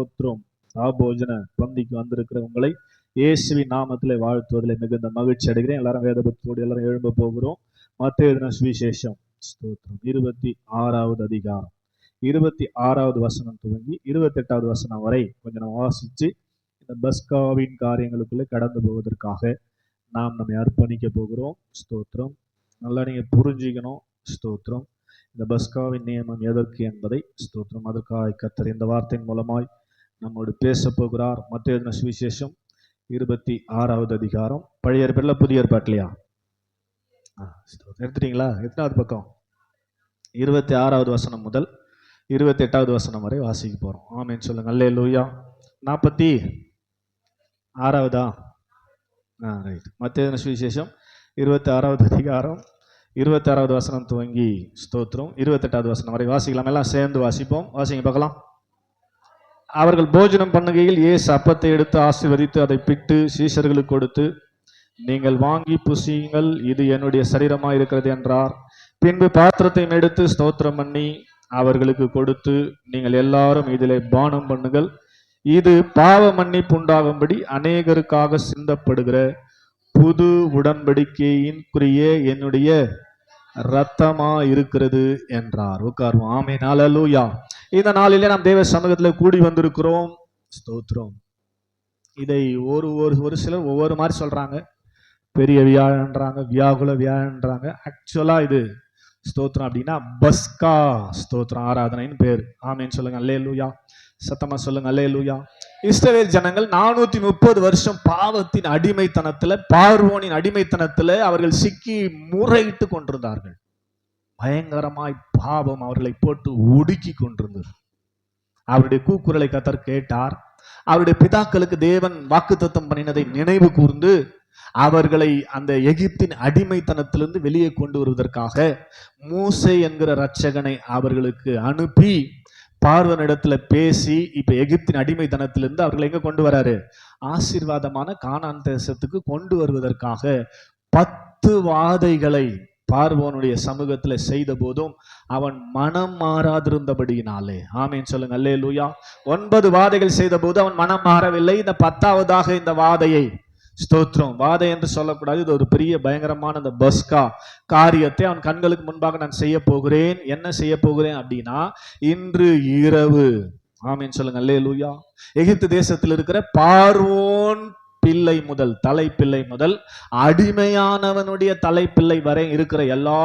ஸ்தோத்திரம். ஆபோஜன பந்திக்கு வந்திருக்கிற உங்களை இயேசுவின் நாமத்திலே வாழ்த்துவதில் மிகுந்த மகிழ்ச்சி அடைகிறேன். எல்லாரும் வேதபக்தியோடு எல்லாரும் எழும்ப போகிறோம். மத்தேயு எழுதின சுவிசேஷம் ஸ்தோத்திரம் 26வது அதிகாரம் 26வது வசனம் துவங்கி 28வது வசனம் வரை கொஞ்சம் நம்ம வாசிச்சு இந்த பஸ்காவின் காரியங்களுக்குள்ளே கடந்து போவதற்காக நாம் நம்மை அர்ப்பணிக்க போகிறோம். ஸ்தோத்திரம். நல்லா நீங்க புரிஞ்சுக்கணும். ஸ்தோத்திரம். இந்த பஸ்காவின் நியமம் எதற்கு என்பதை ஸ்தோத்திரம். அதற்காக கர்த்தர் இந்த வார்த்தையின் மூலமாய் நம்மோடு பேச போகிறார். மத்தேயு எழுதின சுவிசேஷம் 26வது அதிகாரம். பழைய ஏற்பாட்டுல புதிய ஏற்பாட்டிலையா எடுத்துட்டீங்களா? எத்தனாவது பக்கம்? 26வது வசனம் முதல் 28வது வசனம் வரை வாசிக்க போறோம். ஆமென் சொல்லுங்க. அல்லேலூயா. 46வதா? ரைட். மத்தேயு சுவிசேஷம் 26வது அதிகாரம் 26வது வசனம் துவங்கி ஸ்தோத்திரம் 28வது வசனம் வரை வாசிக்கலாம். எல்லாம் சேர்ந்து வாசிப்போம். வாசிங்க பார்க்கலாம். அவர்கள் போஜனம் பண்ணுகையில் இயேசு அப்பத்தை எடுத்து ஆசீர்வதித்து அதை பிட்டு சீஷர்களுக்கு கொடுத்து, நீங்கள் வாங்கி புசியுங்கள், இது என்னுடைய சரீரமாய் இருக்கிறது என்றார். பின்பு பாத்திரத்தையும் எடுத்து ஸ்தோத்திரம் பண்ணி அவர்களுக்கு கொடுத்து, நீங்கள் எல்லாரும் இதிலே பானம் பண்ணுங்கள், இது பாவ மன்னிப்பு உண்டாகும்படி அநேகருக்காக சிந்தப்படுகிற புது உடன்படிக்கையின்குரிய என்னுடைய ரத்தமா இருக்கிறது என்றார். உட்காருவோம். ஆமென். அல்லேலூயா. இந்த நாளிலே நாம் தேவ சமூகத்தில் கூடி வந்திருக்கிறோம். ஸ்தோத்திரம். இதை ஒரு சிலர் ஒவ்வொரு மாதிரி சொல்றாங்க. பெரிய வியாழன்றாங்க, வியாகுல வியாழன்றாங்க. ஆக்சுவலா இது ஸ்தோத்திரம் அப்படின்னா பஸ்கா ஸ்தோத்திரம் ஆராதனைன்னு பேர். ஆமென் சொல்லுங்க. அல்லேலூயா. சத்தமா சொல்லுங்க. அல்லேலூயா. இஸ்ரவேல் ஜனங்கள் 430 வருஷம் பாவத்தின் அடிமைத்தனத்துல, பார்வோனின் அடிமைத்தனத்துல அவர்கள் சிக்கி முறையிட்டு கொண்டிருந்தார்கள். பயங்கரமாய் பாவம் அவர்களை போட்டு ஒடுக்கி கொண்டிருந்தது. அவருடைய கூக்குரலை கர்த்தர் கேட்டார். அவருடைய பிதாக்களுக்கு தேவன் வாக்குத்தத்தம் பண்ணினதை நினைவு கூர்ந்து அவர்களை அந்த எகிப்தின் அடிமைத்தனத்திலிருந்து வெளியே கொண்டு வருவதற்காக மூசே என்கிற இரட்சகனை அவர்களுக்கு அனுப்பி பார்வோனிடத்துல பேசி இப்ப எகிப்தின் அடிமைத்தனத்திலிருந்து அவர்களை எங்க கொண்டு வராரு? ஆசீர்வாதமான கானான் தேசத்துக்கு கொண்டு வருவதற்காக 10 வாதைகளை பார்வோனுடைய சமூகத்துல செய்த போதும் அவன் மனம் மாறாதிருந்தபடியினாலே. ஆமென் சொல்லுங்க. அல்லேலூயா. 9 வாதைகள் செய்த போது அவன் மனம் மாறவில்லை. இந்த 10வதாக இந்த வாதையை, ஸ்தோத்திரம், வாதை என்று சொல்லக்கூடாது, இது ஒரு பெரிய பயங்கரமான இந்த பஸ்கா காரியத்தை அவன் கண்களுக்கு முன்பாக நான் செய்ய போகிறேன். என்ன செய்ய போகிறேன் அப்படின்னா, இன்று இரவு, ஆமென் சொல்லுங்க. அல்லேலூயா, எகிப்து தேசத்தில் இருக்கிற பார்வோன் பிள்ளை முதல், தலைப்பிள்ளை முதல், அடிமையானவனுடைய தலைப்பிள்ளை வரை இருக்கிற எல்லா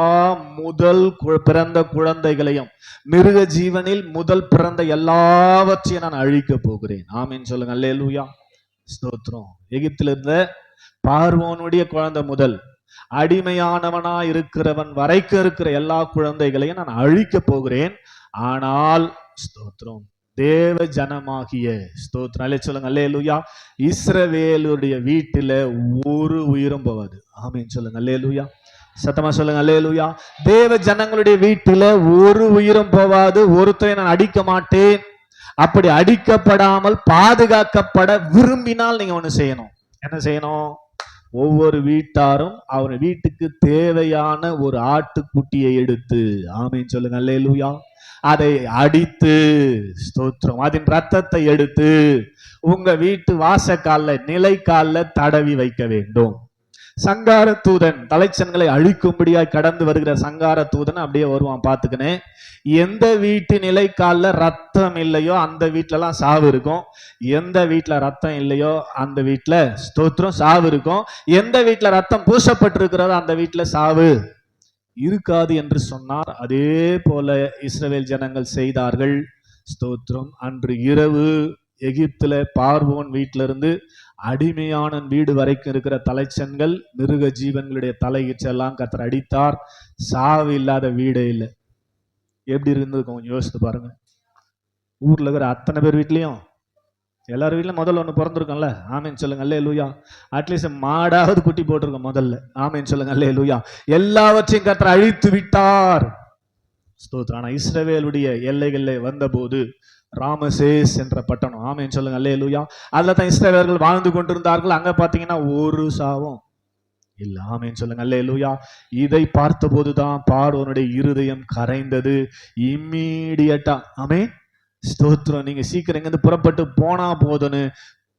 முதல் பிறந்த குழந்தைகளையும், மிருக ஜீவனில் முதல் பிறந்த எல்லாவற்றையும் நான் அழிக்க போகிறேன். ஆமென் சொல்லுங்க. அல்லேலூயா. ஸ்தோத்திரம். எகிப்தில் இருந்த பார்வோனுடைய குழந்தை முதல் அடிமையானவனா இருக்கிறவன் வரைக்கும் இருக்கிற எல்லா குழந்தைகளையும் நான் அழிக்க போகிறேன். ஆனால் ஸ்தோத்திரம், தேவ ஜனமாகிய, ஸ்தோத்திரம் சொல்லுங்க. அல்லேலூயா, இஸ்ரவேலுடைய வீட்டில ஒரு உயிரும் போவாது. ஆமென் சொல்லுங்க. அல்லேலூயா. சத்தமா சொல்லுங்க. அல்லேலூயா. தேவ ஜனங்களுடைய வீட்டில ஒரு உயிரும் போவாது. ஒருத்தரை நான் அடிக்க மாட்டேன். அப்படி அடிக்கப்படாமல் பாதுகாக்கப்பட விரும்பினால் நீங்க ஒண்ணு செய்யணும். என்ன செய்யணும்? ஒவ்வொரு வீட்டாரும் அவர் வீட்டுக்கு தேவையான ஒரு ஆட்டுக்குட்டியை எடுத்து, ஆமென் சொல்லுங்க. அல்லேலூயா, அதை அடித்து, ஸ்தோத்திரம், அதன் ரத்தத்தை எடுத்து உங்க வீட்டு வாசக்கால்ல, நிலைக்கால்ல தடவி வைக்க வேண்டும். சங்கார தூதன் தலைச்சன்களை அழிக்கும்படியாய் கடந்து வருகிற சங்கார தூதன் அப்படியே வருவான். பாத்துக்கினேன். எந்த வீட்டு நிலைக்கால்ல ரத்தம் இல்லையோ அந்த வீட்டுல எல்லாம் சாவு இருக்கும். எந்த வீட்டுல ரத்தம் இல்லையோ அந்த வீட்டுல, ஸ்தோத்திரம், சாவு இருக்கும். எந்த வீட்டுல ரத்தம் பூசப்பட்டிருக்கிறதோ அந்த வீட்டுல சாவு இருக்காது என்று சொன்னார். அதே போல இஸ்ரவேல் ஜனங்கள் செய்தார்கள். ஸ்தோத்திரம். அன்று இரவு எகிப்துல பார்வோன் வீட்டில இருந்து அடிமையான வீடு வரைக்கும் இருக்கிற தலைச்சன்கள், மிருக ஜீவன்களுடைய தலையீச்செல்லாம் கர்த்தர் அடித்தார். சாவு இல்லாத வீடே இல்லை. எப்படி இருந்தது கொஞ்சம் யோசித்து பாருங்க. ஊர்ல இருக்கிற அத்தனை பேர் வீட்லயும், எல்லாரும் வீட்லயும் முதல்ல ஒண்ணு பிறந்திருக்கோம்ல. ஆமென் சொல்லுங்க. அல்லேலூயா. அட்லீஸ்ட் மாடாவது குட்டி போட்டிருக்கோம் முதல்ல. ஆமென் சொல்லுங்க. அல்லேலூயா. எல்லாவற்றையும் கர்த்தர் அழித்து விட்டார். ஸ்தோத்திரம். ஆனா இஸ்ரவேலுடைய எல்லைகளிலே வந்தபோது ராமசேஸ் என்ற பட்டணம், ஆமென் சொல்லுங்க. அல்லேலூயா, அதுல தான் இஸ்ரவேலர்கள் வாழ்ந்து கொண்டிருந்தார்கள். அங்க பாத்தீங்கன்னா ஒரு சாவும் இல்ல. ஆமென் சொல்லுங்க. அல்லேலூயா. இதை பார்த்த போதுதான் பார்வோனுடைய இருதயம் கரைந்தது. இம்மீடியட்டா, ஆமென், ஸ்தோத்திரம். நீங்க சீக்கிரம் இங்கிருந்து புறப்பட்டு போனா போதுன்னு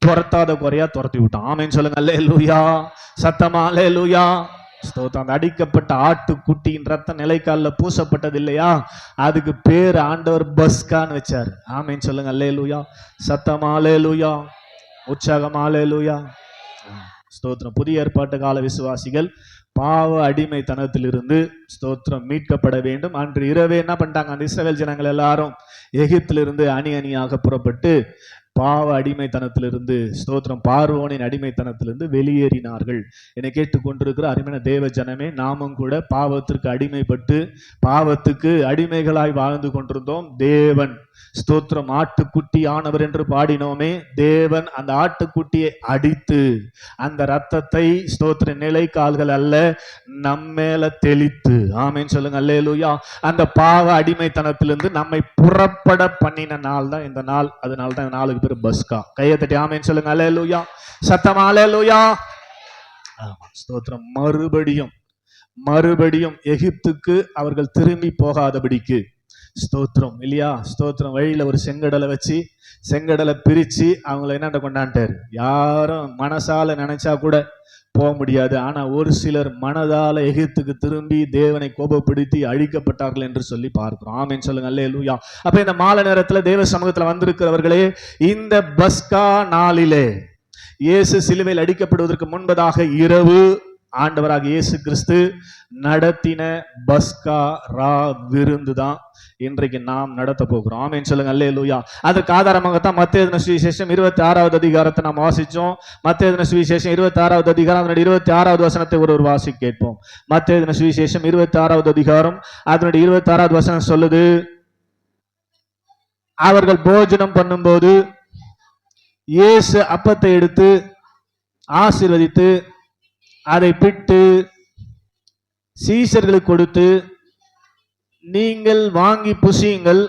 துரத்தாத குறையா துரத்தி விட்டான். ஆமென் சொல்லுங்க. அல்லேலூயா. சத்தமா அல்லேலூயா. ஸ்தோத்திரம். அந்த அடிக்கப்பட்ட ஆட்டுக்குட்டியின் ரத்தம் நிலைக்கால்ல பூசப்பட்டது இல்லையா, அதுக்கு பேர் ஆண்டவர் பஸ்கான்னு வச்சாரு. ஆமென் சொல்லுங்க. அல்லேலூயா. சத்தமா அல்லேலூயா. உற்சாகமா அல்லேலூயா. ஸ்தோத்திரம். புதிய ஏற்பாட்டு கால விசுவாசிகள் பாவ அடிமைத்தனத்திலிருந்து ஸ்தோத்திரம் மீட்கப்பட வேண்டும். அன்று இரவே என்ன பண்ணிட்டாங்க, அந்த இஸ்ரவேல் ஜனங்கள் எல்லாரும் எகிப்திலிருந்து அணி அணியாக புறப்பட்டு பாவ அடிமைத்தனத்திலிருந்து ஸ்தோத்திரம் பார்வோனின் அடிமைத்தனத்திலிருந்து வெளியேறினார்கள். என்னை கேட்டுக்கொண்டிருக்கிற அருமையான தேவ ஜனமே, நாமும் கூட பாவத்திற்கு அடிமைப்பட்டு பாவத்துக்கு அடிமைகளாய் வாழ்ந்து கொண்டிருந்தோம். தேவன் ஸ்தோத்திரம் ஆட்டுக்குட்டி ஆனவர் என்று பாடினோமே, தேவன் அந்த ஆட்டுக்குட்டியை அடித்து அந்த ரத்தத்தை ஸ்தோத்திர நிலை கால்கள் அல்ல நம்மேல தெளித்து, ஆமென் சொல்லுங்க. அல்லேலூயா. அந்த பாவ அடிமைத்தனத்திலிருந்து நம்மை புறப்பட பண்ணின நாள் தான் இந்த நாள். அதனால தான் இந்த நாளுக்கு பேர் பஸ்கா. கையை தட்டி ஆமென் சொல்லுங்க. அல்லேலூயா. சத்தமா அல்லேலூயா. ஸ்தோத்திரம். மறுபடியும் எகிப்துக்கு அவர்கள் திரும்பி போகாதபடிக்கு ஸ்தோத்திரம் இல்லையா. ஸ்தோத்திரம். வழியில ஒரு செங்கடலை வச்சு செங்கடலை பிரிச்சு அவங்கள என்னண்ட கொண்டாண்டாரு. யாரும் மனசால நினைச்சா கூட போக முடியாது. ஆனா ஒரு சிலர் மனதால எகிப்துக்கு திரும்பி தேவனை கோபப்படுத்தி அழிக்கப்பட்டார்கள் என்று சொல்லி பார்க்கிறோம். ஆமென் சொல்லுங்க. அல்லேலூயா. அப்ப இந்த மாலை நேரத்துல தேவ சமூகத்துல வந்திருக்கிறவர்களே, இந்த பஸ்கா நாளிலே இயேசு சிலுவையில் அடிக்கப்படுவதற்கு முன்பதாக இரவு ஆண்டவராக இயேசு கிறிஸ்து நடத்தின பஸ்கா ரா விருந்து தான் இன்றைக்கு நாம் நடத்த போகிறோம். ஆமென் சொல்லுங்க. அல்லேலூயா. அதற்கு ஆதாரமாகத்தான் மத்தேயு சுவிசேஷம் 26வது அதிகாரத்தை நாம் வாசிச்சோம். மத்தேயு சுவிசேஷம் 26வது அதிகாரம் அதனுடைய 26வது வசனத்தை ஒரு வாசி கேட்போம். மத்தேயு சுவிசேஷம் 26வது அதிகாரம் அதனுடைய 26வது வசனம் சொல்லுது, அவர்கள் போஜனம் பண்ணும்போது இயேசு அப்பத்தை எடுத்து ஆசீர்வதித்து அதை பிட்டு சீஷர்களுக்கு கொடுத்து, நீங்கள் வாங்கி புசியுங்கள்,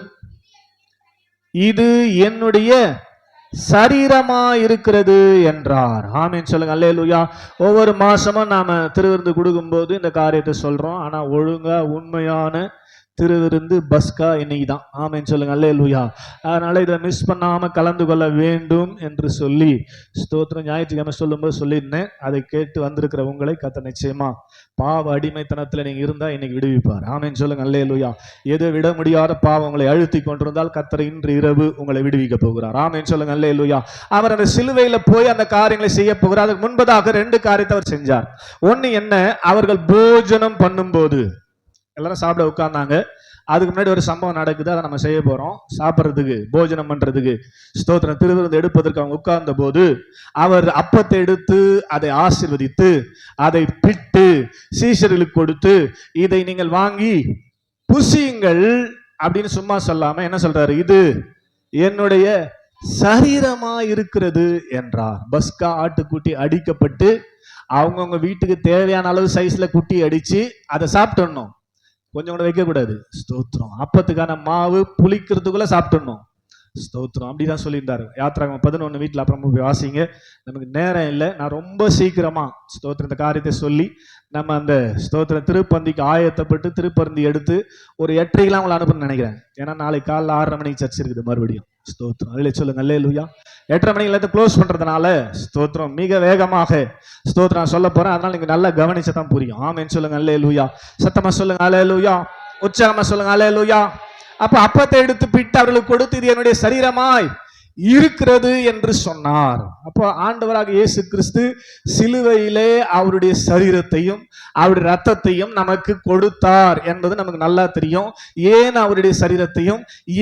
இது என்னுடைய சரீரமா இருக்கிறது என்றார். ஆமென் சொல்லுங்க. அல்லேலூயா. ஒவ்வொரு மாசமும் நாம திருவிருந்து கொடுக்கும்போது இந்த காரியத்தை சொல்றோம். ஆனா ஒழுங்கா உண்மையான திருவிருந்து பஸ்கா இன்னைக்கு தான். ஆமென் சொல்லுங்க. அல்லேலூயா. அதனால இதை மிஸ் பண்ணாம கலந்து கொள்ள வேண்டும் என்று சொல்லி ஸ்தோத்திரம் ஞாயிற்றுக்கிழமை சொல்லும்போது சொல்லியிருந்தேன். அதை கேட்டு வந்திருக்கிற உங்களை கர்த்தர் நிச்சயமா பாவ அடிமைத்தனத்துல நீங்க இருந்தா இன்னைக்கு விடுவிப்பார். ஆமென் சொல்லுங்க. அல்லேலூயா. எது விட முடியாத பாவம் உங்களை அழுத்தி கொண்டிருந்தால் கர்த்தர் இன்று இரவு உங்களை விடுவிக்க போகிறார். ஆமென் சொல்லுங்க. அல்லேலூயா. அவர் அந்த சிலுவையில போய் அந்த காரியங்களை செய்ய போகிறார். அதுக்கு முன்பதாக 2 காரியத்தை அவர் செஞ்சார். ஒன்னு என்ன, அவர்கள் போஜனம் பண்ணும்போது எல்லாரும் சாப்பிட உட்கார்ந்தாங்க. அதுக்கு முன்னாடி ஒரு சம்பவம் நடக்குது, அதை நம்ம செய்ய போறோம். சாப்பிட்றதுக்கு போஜனம் பண்றதுக்கு ஸ்தோத்திரம் திருவிருந்து எடுப்பதற்கு அவங்க உட்கார்ந்த போது அவர் அப்பத்தை எடுத்து அதை ஆசீர்வதித்து அதை பிட்டு சீஷர்களுக்கு கொடுத்து, இதை நீங்கள் வாங்கி புசியுங்கள் அப்படின்னு சும்மா சொல்லாம என்ன சொல்றாரு, இது என்னுடைய சரீரமா இருக்கிறது என்றார். பஸ்கா ஆட்டுக்குட்டி அடிக்கப்பட்டு அவங்கவுங்க வீட்டுக்கு தேவையான அளவு சைஸ்ல குட்டி அடிச்சு அதை சாப்பிட்டுடணும். கொஞ்சம் கூட வைக்க கூடாது. ஸ்தோத்திரம். அப்பத்துக்கான மாவு புளிக்கிறதுக்குள்ள சாப்பிட்டுடணும். ஸ்தோத்திரம். அப்படிதான் சொல்லியிருந்தாரு. யாத்திராகமம் 11 வீட்டில் அப்புறம் போய் வாசிங்க. நமக்கு நேரம் இல்லை. நான் ரொம்ப சீக்கிரமா ஸ்தோத்திரம் இந்த காரியத்தை சொல்லி நம்ம அந்த ஸ்தோத்திர திருப்பந்திக்கு ஆயத்தப்பட்டு திருப்பந்தி எடுத்து ஒரு 8:30 உங்களை அனுப்பணும்னு நினைக்கிறேன். ஏன்னா நாளைக்கு காலைல 6:30 மணிக்கு சர்ச் இருக்குது மறுபடியும். ஸ்தோத்திரம். அதில் சொல்லுங்க. அல்லேலூயா. 8:30 மணிக்கு எல்லாத்தையும் க்ளோஸ் பண்றதுனால ஸ்தோத்திரம் மிக வேகமாக ஸ்தோத்திரம் சொல்ல போறேன். அதனால நீங்க நல்லா கவனிச்சதான் புரியும். ஆமென் சொல்லுங்க. அல்லேலூயா. சத்தமா சொல்லுங்க. அல்லேலூயா. உற்சாகமா சொல்லுங்க. அல்லேலூயா. அப்ப அப்பத்தை எடுத்து பிட்டு அவர்களுக்கு கொடுத்து, இது என்னுடைய சரீரமாய் இருக்கிறது என்று சொன்னார். அப்போ ஆண்டவராக இயேசு கிறிஸ்து சிலுவையிலே அவருடைய சரீரத்தையும் அவருடைய ரத்தத்தையும் நமக்கு கொடுத்தார் என்பது நமக்கு நல்லா தெரியும். ஏன் அவருடைய சரீரத்தையும்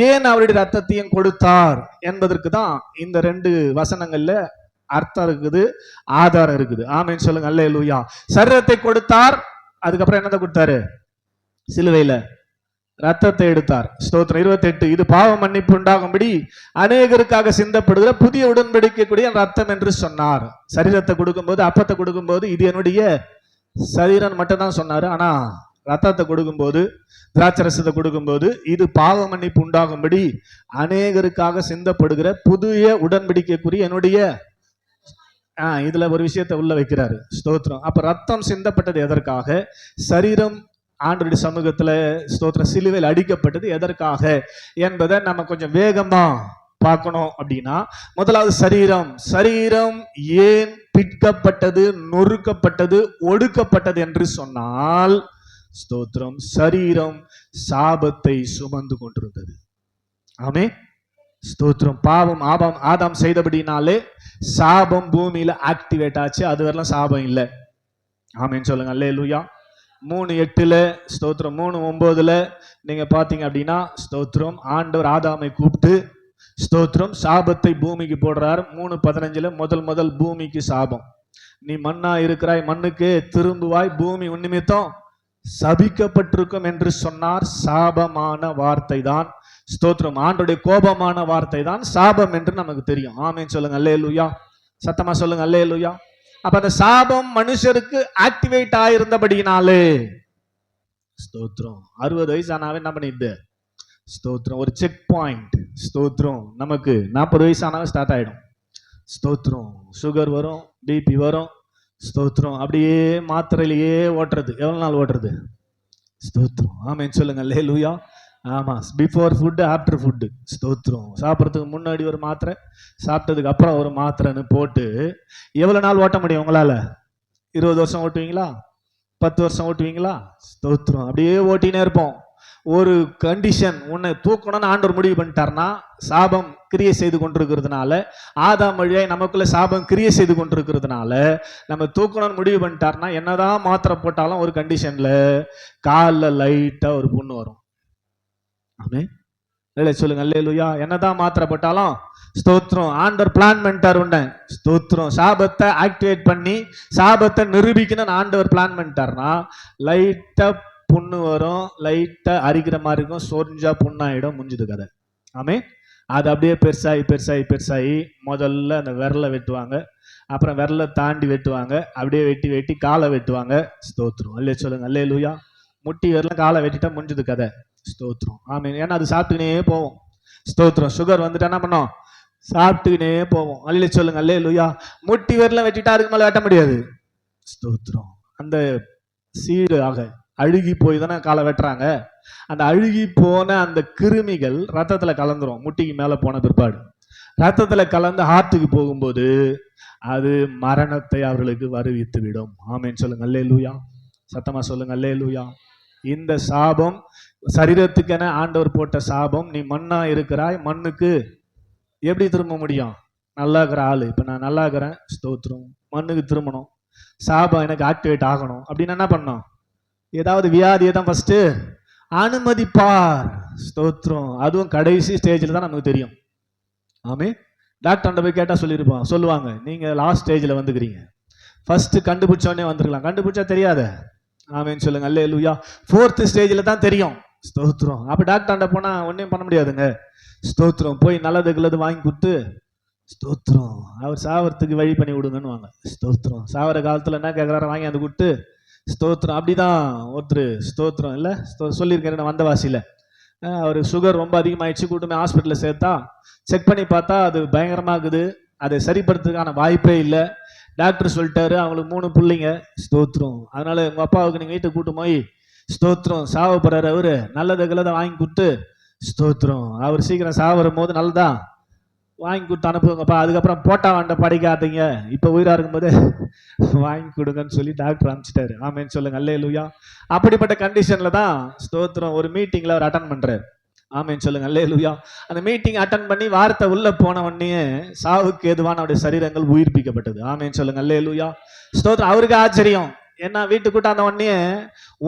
ஏன் அவருடைய ரத்தத்தையும் கொடுத்தார் என்பதற்கு தான் இந்த 2 வசனங்கள்ல அர்த்தம் இருக்குது, ஆதாரம் இருக்குது. ஆமென் சொல்லுங்க. அல்லேலூயா. சரீரத்தை கொடுத்தார். அதுக்கப்புறம் என்னதை கொடுத்தாரு, சிலுவையில ரத்தத்தை எடுத்தார். ஸ்தோத்திரம். 28, இது பாவ மன்னிப்பு உண்டாகும்படி அநேகருக்காக சிந்தப்படுகிற புதிய உடன்படிக்கைக்குரிய ரத்தம் என்று சொன்னார். சரீரத்தை கொடுக்கும்போது அப்பத்தை கொடுக்கும்போது இது என்னுடைய சரீரம் மட்டும் தான் சொன்னாரு. ஆனா ரத்தத்தை கொடுக்கும்போது திராட்சரசத்தை கொடுக்கும்போது இது பாவ மன்னிப்பு உண்டாகும்படி அநேகருக்காக சிந்தப்படுகிற புதிய உடன்படிக்கைக்குரிய என்னுடைய இதுல ஒரு விஷயத்தை உள்ள வைக்கிறாரு. ஸ்தோத்திரம். அப்ப ரத்தம் சிந்தப்பட்டது எதற்காக, சரீரம் ஆண்டவருடைய சமூகத்துல ஸ்தோத்திரம் சிலுவையில் அடிக்கப்பட்டது எதற்காக என்பதை நம்ம கொஞ்சம் வேகமா பார்க்கணும். அப்படின்னா முதலாவது சரீரம் ஏன் பிற்கப்பட்டது, நொறுக்கப்பட்டது, ஒடுக்கப்பட்டது என்று சொன்னால், ஸ்தோத்திரம், சரீரம் சாபத்தை சுமந்து கொண்டிருந்தது. ஆமே, ஸ்தோத்திரம். பாவம் ஆதாம் செய்தபடினாலே சாபம் பூமியில ஆக்டிவேட் ஆச்சு. அது வரலாம் சாபம் இல்லை. ஆமேன்னு சொல்லுங்க. அல்லேலூயா. 3:8 ஸ்தோத்திரம், 3:9 நீங்க பாத்தீங்க அப்படின்னா, ஸ்தோத்திரம், ஆண்டவர் ஆதாமை கூப்பிட்டு ஸ்தோத்திரம் சாபத்தை பூமிக்கு போடுறார். 3:15 முதல் பூமிக்கு சாபம். நீ மண்ணா இருக்கிறாய், மண்ணுக்கு திரும்புவாய், பூமி உன் நிமித்தம் சபிக்கப்பட்டிருக்கும் என்று சொன்னார். சாபமான வார்த்தை தான், ஸ்தோத்திரம், ஆண்டவருடைய கோபமான வார்த்தை தான் சாபம் என்று நமக்கு தெரியும். ஆமேன்னு சொல்லுங்க. அல்லேலூயா. சத்தமா சொல்லுங்க. அல்லேலூயா. அப்ப அந்த சாபம் மனுஷருக்கு ஆக்டிவேட் ஆயிருந்தபடினாலே, ஸ்தோத்திரம், 60 வயசு ஆனாவே என்ன பண்ணிட்டு, ஸ்தோத்திரம், ஒரு செக் பாயிண்ட். ஸ்தோத்திரம், நமக்கு 40 வயசு ஆனாவே ஸ்டார்ட் ஆயிடும். ஸ்தோத்திரம், சுகர் வரும், பிபி வரும். ஸ்தோத்திரம், அப்படியே மாத்திரையிலேயே ஓட்டுறது. எவ்வளவு நாள் ஓட்டுறது? ஸ்தோத்திரம். ஆமேன்னு சொல்லுங்க. அல்லேலூயா. ஆமா, பிஃபோர் ஃபுட், ஆஃப்டர் ஃபுட்டு. ஸ்தோத்திரம், சாப்பிட்றதுக்கு முன்னாடி ஒரு மாத்திரை, சாப்பிட்டதுக்கு அப்புறம் ஒரு மாத்திரைன்னு போட்டு எவ்வளவு நாள் ஓட்ட முடியும் உங்களால? 20 வருஷம் ஓட்டுவீங்களா? 10 வருஷம் ஓட்டுவீங்களா? ஸ்தோத்திரம், அப்படியே ஓட்டினே இருப்போம். ஒரு கண்டிஷன், உன்னை தூக்கணும்னு ஆண்டவர் முடிவு பண்ணிட்டார்னா, சாபம் கிரியை செய்து கொண்டிருக்கிறதுனால, ஆதாம் வழியாய் நமக்குள்ள சாபம் கிரியை செய்து கொண்டிருக்கிறதுனால, நம்ம தூக்கணும்னு முடிவு பண்ணிட்டார்னா, என்னதான் மாத்திரை போட்டாலும் ஒரு கண்டிஷன்ல காலில் லைட்டா ஒரு புண்ணு வரும். ஆமே, சொல்லுங்க. அல்லேலூயா. என்னதான் மாத்திரை போட்டாலும், ஸ்தோத்திரம், ஆண்டவர் பிளான் பண்ணிட்டார் உன்னை. ஸ்தோத்திரம், சாபத்தை ஆக்டிவேட் பண்ணி சாபத்தை நிரூபிக்கணும்னு ஆண்டவர் பிளான் பண்ணிட்டார்னா, லைட்டா புண்ணு வரும், லைட்டா அரிக்கிற மாதிரி இருக்கும், சொரிஞ்சா புண்ணாயிடும், முடிஞ்சது கதை. ஆமே, அது அப்படியே பெருசாகி முதல்ல அந்த விரலை வெட்டுவாங்க, அப்புறம் விரலை தாண்டி வெட்டுவாங்க, அப்படியே வெட்டி காலை வெட்டுவாங்க. ஸ்தோத்திரம். அல்லே சொல்லுங்க. அல்லேலூயா. முட்டி விரல காலை வெட்டிட்டா முடிஞ்சது கதை. ஸ்தோத்திரம். ஆமீன். ஏன்னா அது சாப்பிட்டுக்கினே போவோம். ஸ்தோத்திரம். சுகர் வந்துட்டு என்ன பண்ணோம்? சாப்பிட்டுக்கினே போவோம். அல்லே சொல்லுங்க. அல்லேலூயா. முட்டி விரல வெட்டிட்டா அதுக்கு மேல வெட்ட முடியாது. ஸ்தோத்திரம். அந்த சீடு ஆக அழுகி போய் தானே காலை வெட்டுறாங்க. அந்த அழுகி போன அந்த கிருமிகள் ரத்தத்துல கலந்துரும். முட்டிக்கு மேல போன பிற்பாடு ரத்தத்துல கலந்து ஹார்ட்டுக்கு போகும்போது அது மரணத்தை அவர்களுக்கு வருவித்து விடும். ஆமேன்னு சொல்லுங்க. அல்லேலூயா. சத்தமா சொல்லுங்க. அல்லேலூயா. இந்த சாபம் சரீரத்துக்கென ஆண்டவர் போட்ட சாபம். நீ மண்ணா இருக்கிறாய், மண்ணுக்கு எப்படி திரும்ப முடியும்? நல்லா இருக்கிற ஆளு, இப்ப நான் நல்லா இருக்கிறேன், ஸ்தோத்திரம், மண்ணுக்கு திரும்பணும், சாபம் எனக்கு ஆக்டிவேட் ஆகணும் அப்படின்னு என்ன பண்ணோம்? ஏதாவது வியாதியை தான் ஃபர்ஸ்ட் அனுமதிப்பார். ஸ்தோத்திரம். அதுவும் கடைசி ஸ்டேஜில் தான் நமக்கு தெரியும். ஆமே, டாக்டர் போய் கேட்டா சொல்லுவாங்க, நீங்க லாஸ்ட் ஸ்டேஜில் வந்துக்கிறீங்க, ஃபர்ஸ்ட் கண்டுபிடிச்சோடனே வந்துருக்கலாம், கண்டுபிடிச்சா தெரியாத. ஆமேன்னு சொல்லுங்க. அல்லேலூயா. 4th ஸ்டேஜில் தான் தெரியும். ஸ்தோத்திரம். அப்ப டாக்டர் போனா ஒன்றும் பண்ண முடியாதுங்க. ஸ்தோத்திரம். போய் நல்லது வாங்கி கொடுத்து, ஸ்தோத்திரம், அவர் சாவறதுக்கு வழி பண்ணி விடுங்கன்னு வாங்க. ஸ்தோத்திரம். சாவர காலத்துல என்ன கேட்குறாரு வாங்கி அந்த கொடுத்து, ஸ்தோத்திரம். அப்படிதான் ஒருத்தர், ஸ்தோத்திரம் இல்லை, சொல்லியிருக்கேன் வந்தவாசியில், அவர் சுகர் ரொம்ப அதிகமாகிடுச்சு, கூட்டமே ஹாஸ்பிட்டலில் சேர்த்தா செக் பண்ணி பார்த்தா அது பயங்கரமாக இருக்குது, அதை சரிப்படுத்துறதுக்கான வாய்ப்பே இல்லை. டாக்டர் சொல்லிட்டாரு, அவங்களுக்கு 3 பிள்ளைங்க. ஸ்தோத்திரம். அதனால உங்க அப்பாவுக்கு நீங்க வீட்டை கூட்டு போய், ஸ்தோத்திரம், சாவ போறாரு அவரு, நல்லதை வாங்கி கொடுத்து, ஸ்தோத்திரம், அவர் சீக்கிரம் சாவரும் போது நல்லதா வாங்கி கொடுத்து அனுப்புங்கப்பா, அதுக்கப்புறம் போட்டா வேண்ட படிக்காதீங்க, இப்ப உயிரா இருக்கும்போது வாங்கி கொடுங்கன்னு சொல்லி டாக்டர் அனுப்பிச்சிட்டாரு. ஆமேன்னு சொல்லுங்க. அல்லேலூயா. அப்படிப்பட்ட கண்டிஷன்ல தான் ஸ்தோத்திரம் ஒரு மீட்டிங்ல அவர் அட்டன் பண்றாரு. ஆமேன்னு சொல்லுங்க. அல்லேலூயா. அந்த மீட்டிங் அட்டன் பண்ணி வார்த்தை உள்ள போன உடனே சாவுக்கு ஏதுவான அவருடைய சரீரங்கள் உயிர்ப்பிக்கப்பட்டது. ஆமேன்னு சொல்லுங்க. அல்லேலூயா. ஸ்தோத்திரம். அவருக்கு ஆச்சரியம், ஏன்னா வீட்டுக்கு கூட்டாந்த உடனே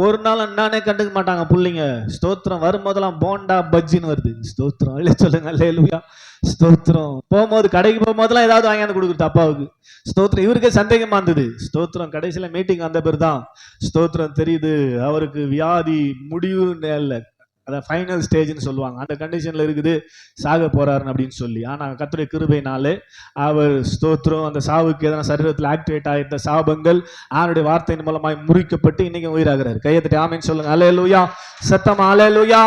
ஒரு நாள் என்னானே கண்டுக்க மாட்டாங்க பிள்ளைங்க. ஸ்தோத்திரம். வரும்போதெல்லாம் போண்டா பஜ்ஜின்னு வருது. ஸ்தோத்திரம். இல்லை சொல்லுங்க. அல்லேலூயா. ஸ்தோத்திரம். போகும்போது கடைக்கு போகும்போதெல்லாம் ஏதாவது வாங்கியாந்து கொடுக்குறது அப்பாவுக்கு. ஸ்தோத்திரம். இவருக்கே சந்தேகமா இருந்தது. ஸ்தோத்திரம். கடைசியில மீட்டிங் வந்த பேர் தான் ஸ்தோத்திரம் தெரியுது, அவருக்கு வியாதி முடிவு இல்லை, அதான் ஃபைனல் ஸ்டேஜ்னு சொல்லுவாங்க, அந்த கண்டிஷன்ல இருக்குது, சாக போறாருன்னு அப்படின்னு சொல்லி. ஆனா கர்த்தருடைய கிருபையினாலே அவர், ஸ்தோத்திரம், அந்த சாவுக்கு எதனா சரீரத்தில் ஆக்டிவேட் ஆகிட்ட சாபங்கள் அவருடைய வார்த்தையின் மூலமாய் முறிக்கப்பட்டு இன்னைக்கு உயிராகிறார். கையத்தட்டி ஆமேன்னு சொல்லுங்க. அல்லேலூயா. சத்தமா அல்லேலூயா.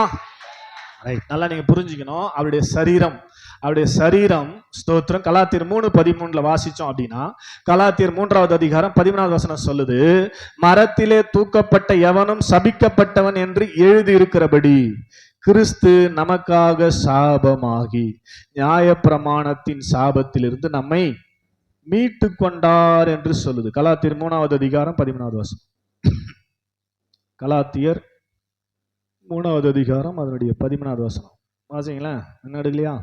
நல்லா நீங்க புரிஞ்சுக்கணும். அவருடைய சரீரம் ஸ்தோத்திரம். கலாத்தியர் 3:13 வாசிச்சோம் அப்படின்னா, கலாத்தியர் 3வது அதிகாரம் 13வது வசனம் சொல்லுது, மரத்திலே தூக்கப்பட்ட எவனும் சபிக்கப்பட்டவன் என்று எழுதி இருக்கிறபடி கிறிஸ்து நமக்காக சாபமாகி நியாயப்பிரமாணத்தின் சாபத்திலிருந்து நம்மை மீட்டு கொண்டார் என்று சொல்லுது. கலாத்தியர் 3வது அதிகாரம் 13வது வசனம். கலாத்தியர் 3வது அதிகாரம் அதனுடைய 13வது வசனம் வாசிங்களா? என்ன எடுக்கலையா?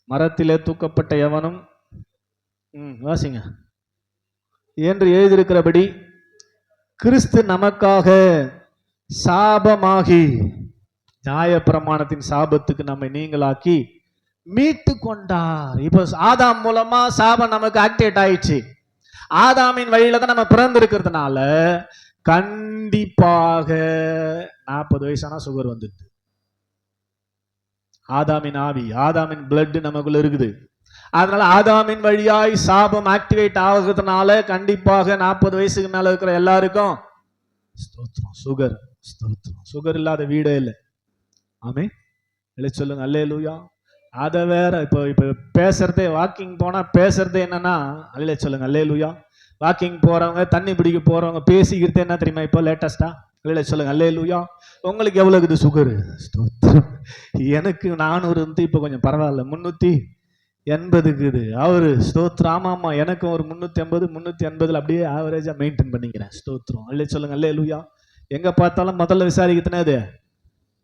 மரத்திலே தூக்கப்பட்ட எவனும் வாசிங்க என்று எழுதியிருக்கிறபடி கிறிஸ்து நமக்காக சாபமாகி நியாயப்பிரமாணத்தின் சாபத்துக்கு நம்மை நீங்களாக்கி மீட்டு கொண்டார். இப்போ ஆதாம் மூலமா சாபம் நமக்கு ஆக்டிவேட் ஆயிடுச்சு. ஆதாமின் வழியில தான் நம்ம பிறந்து இருக்கிறதுனால கண்டிப்பாக 40 வயசானா சுகர் வந்துடுது. ஆதாமின் ஆவி, ஆதாமின் பிளட் நமக்குள்ள இருக்குது. அதனால ஆதாமின் வழியாய் சாபம் ஆக்டிவேட் ஆகுறதுனால கண்டிப்பாக 40 வயசுக்கு மேல இருக்கிற எல்லாருக்கும் சுகர். சுகர் இல்லாத வீடே இல்லை. ஆமே சொல்லுங்க அல்லேலூயா. அதை வேற இப்போ பேசுறதே, வாக்கிங் போனா பேசுறதே என்னன்னா அல்லே சொல்லுங்க அல்லேலூயா. வாக்கிங் போறவங்க, தண்ணி பிடிக்க போறவங்க பேசிக்கிறது என்ன தெரியுமா? இப்போ லேட்டஸ்டா சொல்லுங்க அல்லேலூயா. உங்களுக்கு எவ்வளவு இது சுகரு? எனக்கு 400 இருந்து இப்போ கொஞ்சம் பரவாயில்ல, 380 அவரு ஸ்தோத்திரம். ஆமா எனக்கும் ஒரு 380 380 அப்படியே ஆவரேஜா மெயின்டைன் பண்ணிக்கிறேன். ஸ்தோத்திரம் அல்லே சொல்லுங்க அல்லேலூயா. எங்க பார்த்தாலும் முதல்ல விசாரிக்கிறதுனே அது